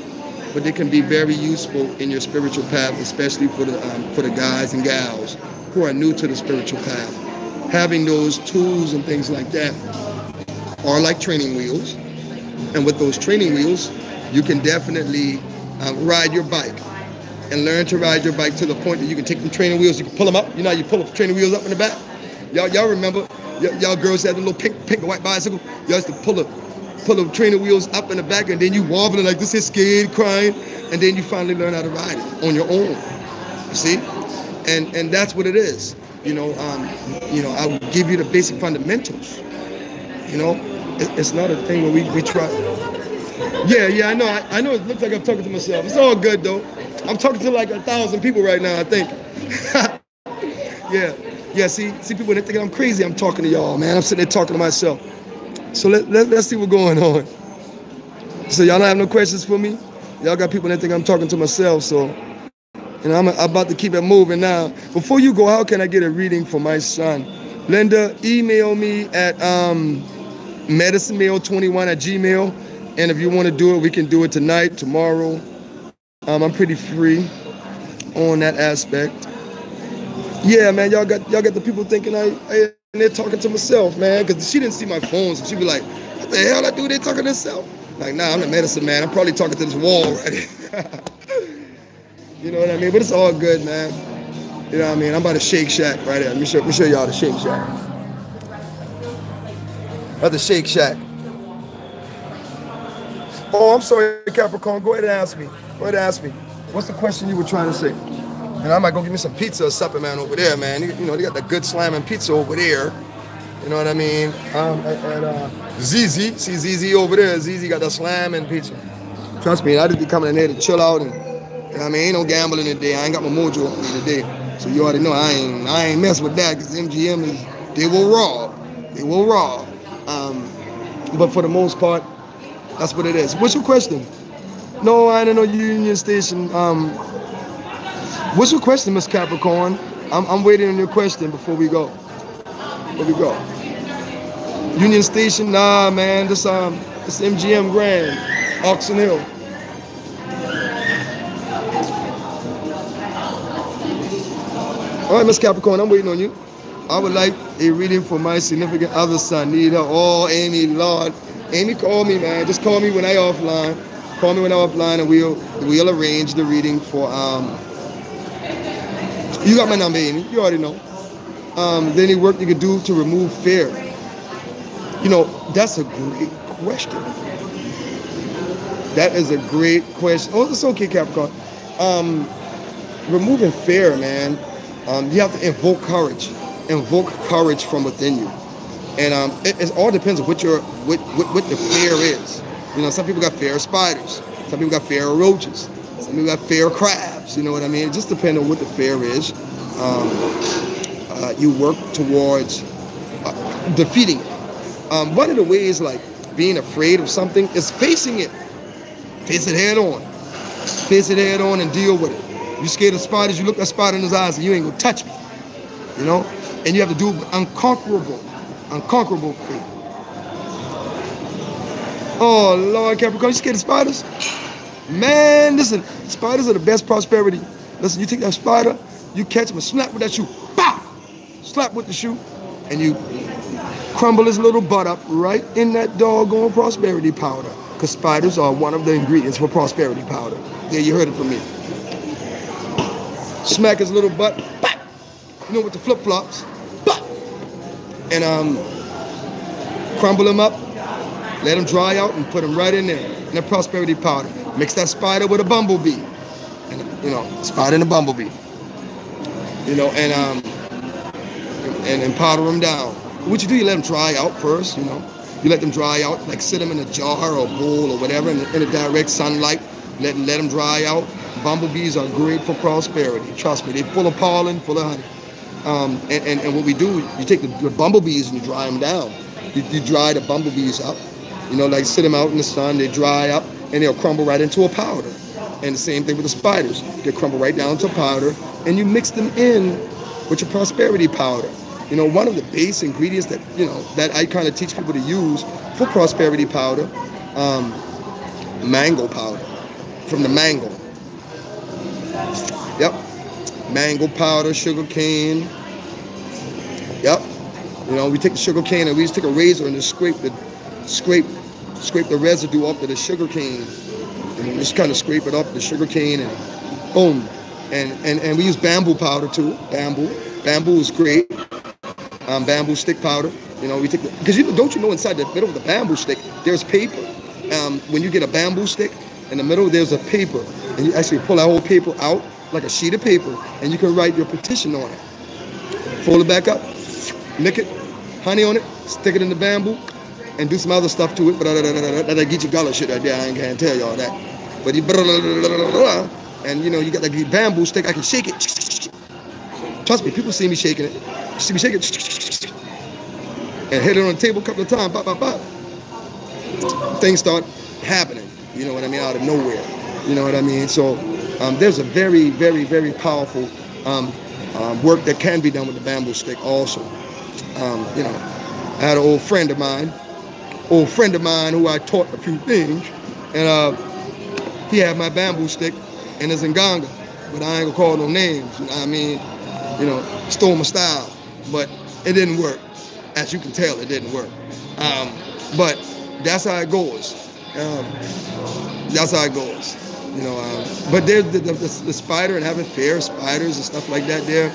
but they can be very useful in your spiritual path, especially for the guys and gals who are new to the spiritual path. Having those tools and things like that are like training wheels, and with those training wheels, you can definitely ride your bike and learn to ride your bike to the point that you can take them training wheels, you can pull them up. You know how you pull the training wheels up in the back? Y'all remember? Y'all girls had the little pink and white bicycle. Y'all used to pull the training wheels up in the back, and then you wobbling like this, scared, crying, and then you finally learn how to ride it on your own. You see? And that's what it is. You know, I will give you the basic fundamentals. You know, it's not a thing where we try. Yeah, I know. It looks like I'm talking to myself. It's all good though. I'm talking to like 1,000 people right now, I think. Yeah. See, people, they think I'm crazy. I'm talking to y'all, man. I'm sitting there talking to myself. So let's see what's going on. So y'all don't have no questions for me? Y'all got people that think I'm talking to myself, so I'm about to keep it moving now. Before you go, how can I get a reading for my son? Linda, email me at medicinemale21@gmail. And if you want to do it, we can do it tonight, tomorrow. I'm pretty free on that aspect. Yeah, man, y'all got the people thinking and they're talking to myself, man, because she didn't see my phone, so she'd be like, what the hell I do? They talking to themselves? Like, nah, I'm the medicine man. I'm probably talking to this wall right here. You know what I mean? But it's all good, man. You know what I mean? I'm about to Shake Shack right here. Let me show y'all the Shake Shack. That's the Shake Shack. Oh, I'm sorry, Capricorn. Go ahead and ask me. What's the question you were trying to say? And I might go get me some pizza or something, man, over there, man. You know, they got that good slamming pizza over there. You know what I mean? At ZZ. See ZZ over there. ZZ got that slamming pizza. Trust me, I just be coming in there to chill out. And, you know what I mean? Ain't no gambling today. I ain't got my mojo on me today. So you already know I ain't mess with that, because MGM they will rob. But for the most part, that's what it is. What's your question? No, I don't know Union Station. What's your question, Miss Capricorn? I'm waiting on your question before we go. Union Station, nah, man. This MGM Grand, Oxon Hill. All right, Miss Capricorn, I'm waiting on you. I would like a reading for my significant other son. Need her. Oh, Amy, Lord. Amy, call me, man. Just call me when I offline. Call me when I'm offline, and we'll arrange the reading for You got my number, Amy. You already know. Any work you can do to remove fear? You know, that's a great question. That is a great question. Oh, it's okay, Capricorn. Removing fear, man. You have to invoke courage. Invoke courage from within you. And it all depends on what the fear is. You know, some people got fear of spiders. Some people got fear of roaches. Some people got fear of crabs. You know what I mean? It just depends on what the fear is. You work towards defeating it. One of the ways, like, being afraid of something is facing it. Face it head on. Face it head on and deal with it. You scared of spiders, you look that spider in his eyes and you ain't gonna touch me. You know? And you have to do it with unconquerable faith. Oh, Lord, Capricorn, you scared of spiders? Man, listen, spiders are the best prosperity. Listen, you take that spider, you catch him and slap with that shoe. Pow! Slap with the shoe, and you crumble his little butt up right in that doggone prosperity powder. Because spiders are one of the ingredients for prosperity powder. Yeah, you heard it from me. Smack his little butt, pop! You know, with the flip-flops, pop! And crumble him up, let him dry out, and put him right in there, in the prosperity powder. Mix that spider with a bumblebee. And, you know, spider and a bumblebee. You know, and powder them down. What you do, you let them dry out first, you know. You let them dry out, like sit them in a jar or a bowl or whatever in the direct sunlight. Let them dry out. Bumblebees are great for prosperity. Trust me, they're full of pollen, full of honey. And what we do, you take the bumblebees and you dry them down. You dry the bumblebees up. You know, like sit them out in the sun, they dry up, and they'll crumble right into a powder. And the same thing with the spiders. They crumble right down to powder, and you mix them in with your prosperity powder. You know, one of the base ingredients that, you know, that I kind of teach people to use for prosperity powder, mango powder, from the mango. Yep. Mango powder, sugar cane. Yep. You know, we take the sugar cane and we just take a razor and just scrape the residue off of the sugar cane. And we just kind of scrape it off the sugar cane and boom. And we use bamboo powder too. Bamboo is great. Bamboo stick powder. You know, we take because don't you know inside the middle of the bamboo stick there's paper. When you get a bamboo stick, in the middle there's a paper, and you actually pull that whole paper out like a sheet of paper, and you can write your petition on it. Fold it back up, lick it, honey on it, stick it in the bamboo, and do some other stuff to it. That get you gullah shit right there. I ain't gonna tell y'all that. But and you know you got that bamboo stick. I can shake it. Trust me, people see me shaking it. You see me shaking it, and hit it on the table a couple of times. Bop, bop, bop. Things start happening. You know what I mean? Out of nowhere. You know what I mean? So there's a very, very, very powerful work that can be done with the bamboo stick also. You know, I had an old friend of mine who I taught a few things, and he had my bamboo stick in his nganga, but I ain't gonna call no names. You know what I mean? You know, stole my style, but it didn't work. As you can tell, it didn't work. But that's how it goes. That's how it goes. You know, but there's the spider and having fear of spiders and stuff like that there.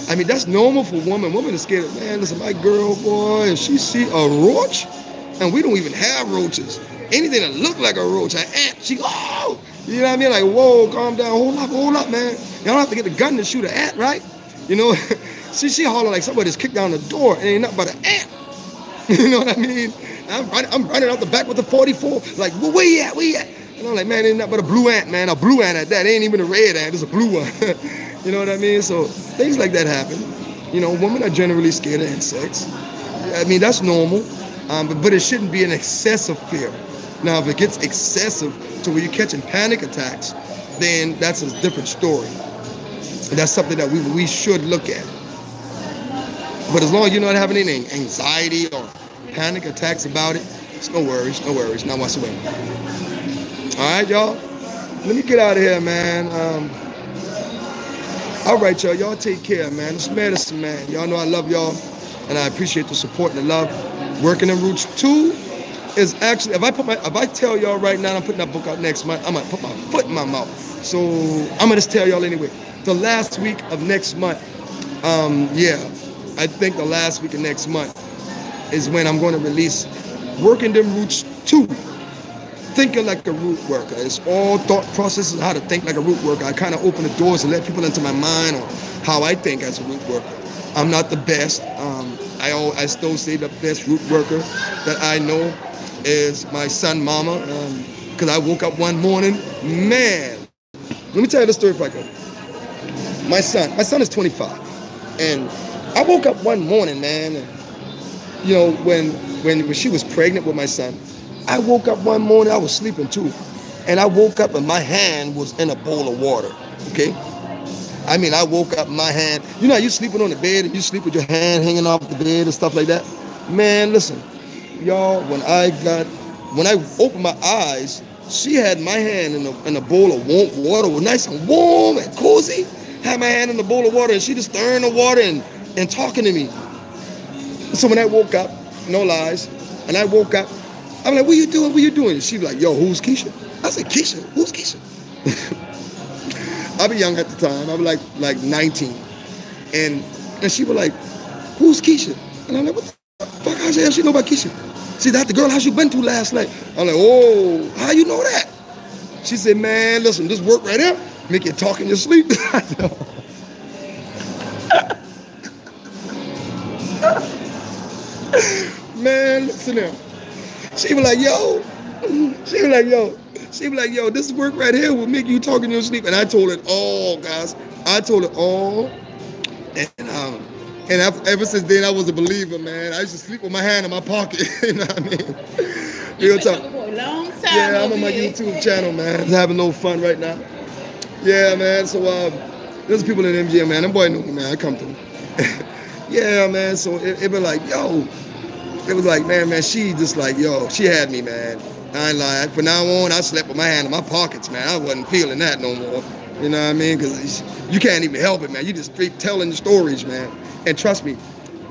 I mean, that's normal for women. Women are scared of, man, listen, my girl, boy, if she see a roach, and we don't even have roaches. Anything that look like a roach, an ant, she, oh! You know what I mean? Like, whoa, calm down, hold up, man. Y'all don't have to get the gun to shoot an ant, right? You know, she holler like somebody's kicked down the door, and ain't nothing but an ant. You know what I mean? I'm running out the back with the 44, like, well, where you at? And I'm like, man, ain't nothing but a blue ant, man. A blue ant at that. It ain't even a red ant, it's a blue one. You know what I mean? So things like that happen. You know, women are generally scared of insects. I mean, that's normal, but it shouldn't be an excessive fear. Now, if it gets excessive to where you're catching panic attacks, then that's a different story. And that's something that we should look at. But as long as you're not having any anxiety or panic attacks about it, it's no worries, not whatsoever. All right, y'all. Let me get out of here, man. All right, y'all. Y'all take care, man. It's medicine, man. Y'all know I love y'all, and I appreciate the support and the love. Working in Roots 2 is actually, if I tell y'all right now I'm putting that book out next month, I'm gonna put my foot in my mouth. So I'm gonna just tell y'all anyway. The last week of next month, I think the last week of next month is when I'm going to release Working Them Roots 2. Thinking like a root worker. It's all thought processes how to think like a root worker. I kind of open the doors and let people into my mind on how I think as a root worker. I'm not the best. I still say the best root worker that I know is my son, Mama. Because I woke up one morning, man. Let me tell you the story if I go. My son is 25, and I woke up one morning, man. And, you know, when she was pregnant with my son, I woke up one morning, I was sleeping too, and I woke up and my hand was in a bowl of water, okay? I mean, I woke up, my hand, you know, you sleeping on the bed and you sleep with your hand hanging off the bed and stuff like that. Man, listen, y'all, when I opened my eyes, she had my hand in a bowl of warm water, was nice and warm and cozy, had my hand in the bowl of water, and she just stirring the water and talking to me. So when I woke up, no lies, and I woke up, I'm like, what you doing? She was like, yo, who's Keisha? I said, Keisha? Who's Keisha? I was young at the time. I was like 19. And she was like, who's Keisha? And I'm like, what the fuck? How the hell she know about Keisha? She said, that's the girl how you been to last night. I'm like, oh, how you know that? She said, man, listen, this work right here, make you talk in your sleep. Man, listen here. She was like, yo, this work right here will make you talk in your sleep. And I told it all, guys. I told it all. And ever since then, I was a believer, man. I used to sleep with my hand in my pocket. You know what I mean? Real talk. For a long time. Yeah, I'm on my YouTube channel, man. Having no fun right now. Yeah, man. So there's people in MGM, man. Them boy know me, man. I come through. Yeah, man. So it was like, yo, it was like, man, she just like, yo, she had me, man. I ain't lying. From now on, I slept with my hand in my pockets, man. I wasn't feeling that no more. You know what I mean? Because you can't even help it, man. You just straight telling the stories, man. And trust me,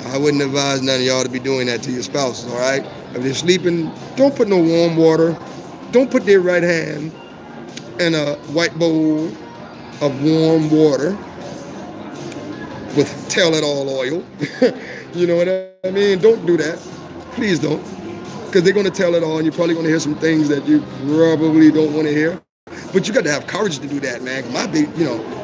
I wouldn't advise none of y'all to be doing that to your spouses, all right? If they're sleeping, don't put no warm water. Don't put their right hand in a white bowl of warm water with tell-it-all oil. You know what I mean? Don't do that. Please don't. Because they're going to tell it all, and you're probably going to hear some things that you probably don't want to hear. But you got to have courage to do that, man. My big,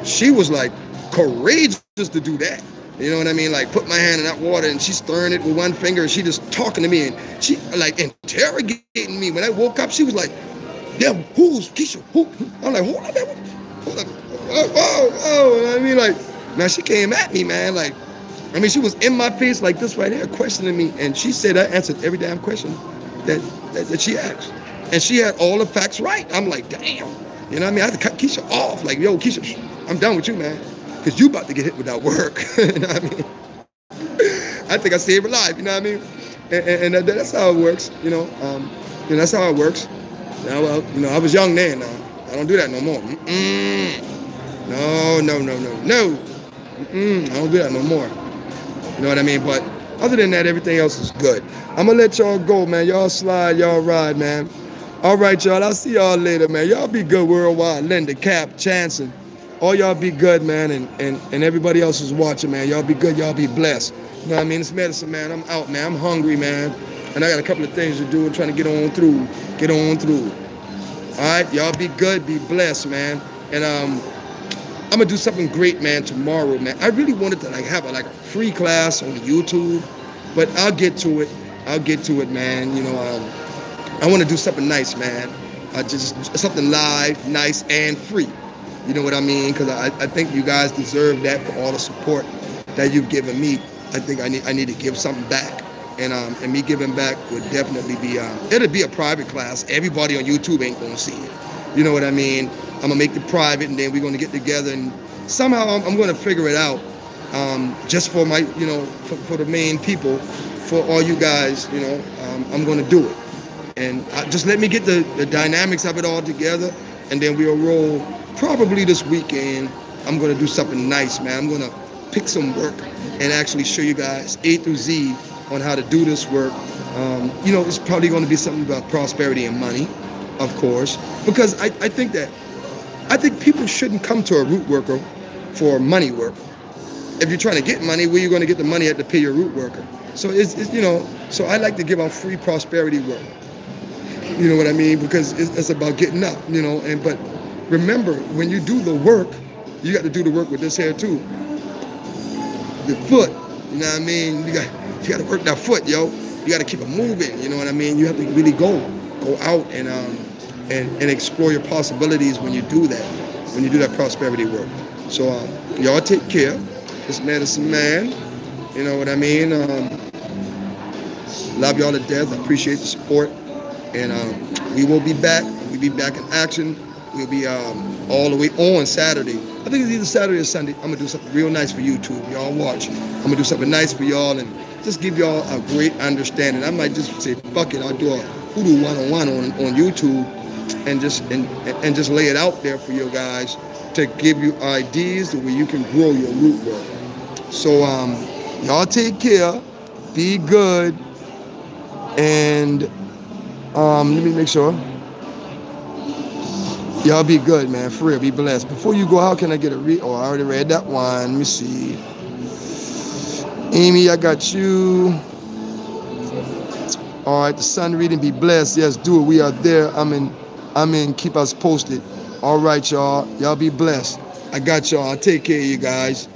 she was like courageous to do that. You know what I mean? Like put my hand in that water, and she's stirring it with one finger, and she just talking to me, and she like interrogating me. When I woke up, she was like, "Yeah, who's Keisha? Who?" I'm like, "Hold on, man. Hold on. Oh." I mean, like, now she came at me, man. Like, I mean, she was in my face like this right here, questioning me, and she said I answered every damn question that she asked, and she had all the facts right. I'm like, damn. You know what I mean? I had to cut Keisha off. Like, yo, Keisha, I'm done with you, man. Because you about to get hit without work. You know what I mean? I think I saved her life, you know what I mean? And that's how it works, that's how it works. Now, well, I was young then. I don't do that no more. No. I don't do that no more. You know what I mean? But other than that, everything else is good. I'm going to let y'all go, man. Y'all slide, y'all ride, man. All right, y'all. I'll see y'all later, man. Y'all be good worldwide. Linda, Cap, Chanson. All y'all be good, man. And everybody else who's watching, man. Y'all be good. Y'all be blessed. You know what I mean? It's medicine, man. I'm out, man. I'm hungry, man. And I got a couple of things to do. I'm trying to get on through. All right? Y'all be good. Be blessed, man. And I'm going to do something great, man, tomorrow, man. I really wanted to have a free class on YouTube. But I'll get to it, man. I want to do something nice, man. Just something live, nice, and free. You know what I mean? Because I think you guys deserve that for all the support that you've given me. I think I need to give something back. And me giving back would definitely be, it'll be a private class. Everybody on YouTube ain't going to see it. You know what I mean? I'm going to make it private, and then we're going to get together, and somehow I'm going to figure it out. Just for my, for the main people, for all you guys, I'm going to do it. And just let me get the dynamics of it all together, and then we'll roll probably this weekend. I'm going to do something nice, man. I'm going to pick some work and actually show you guys A through Z on how to do this work. It's probably going to be something about prosperity and money, of course, because I think people shouldn't come to a root worker for money work. If you're trying to get money, where are you going to get the money at to pay your root worker? So so I like to give out free prosperity work. You know what I mean? Because it's about getting up, but remember, when you do the work, you got to do the work with this hair too. The foot, you know what I mean? You got to work that foot, yo. You got to keep it moving, you know what I mean? You have to really go out and explore your possibilities when you do that prosperity work. So y'all take care. This medicine man, you know what I mean? Love y'all to death. I appreciate the support. And we will be back. We'll be back in action. We'll be all the way on Saturday. I think it's either Saturday or Sunday. I'm going to do something real nice for YouTube. Y'all watch. I'm going to do something nice for y'all and just give y'all a great understanding. I might just say, fuck it, I'll do a hoodoo one-on-one on YouTube and just lay it out there for you guys to give you ideas the way you can grow your root work. So y'all take care. Be good. And let me make sure. Y'all be good, man. For real, be blessed. Before you go, how can I get a read? Oh, I already read that one. Let me see. Amy, I got you. All right, the sun reading, be blessed. Yes, do it. We are there. I'm in. Keep us posted. All right, y'all. Y'all be blessed. I got y'all. Take care of you guys.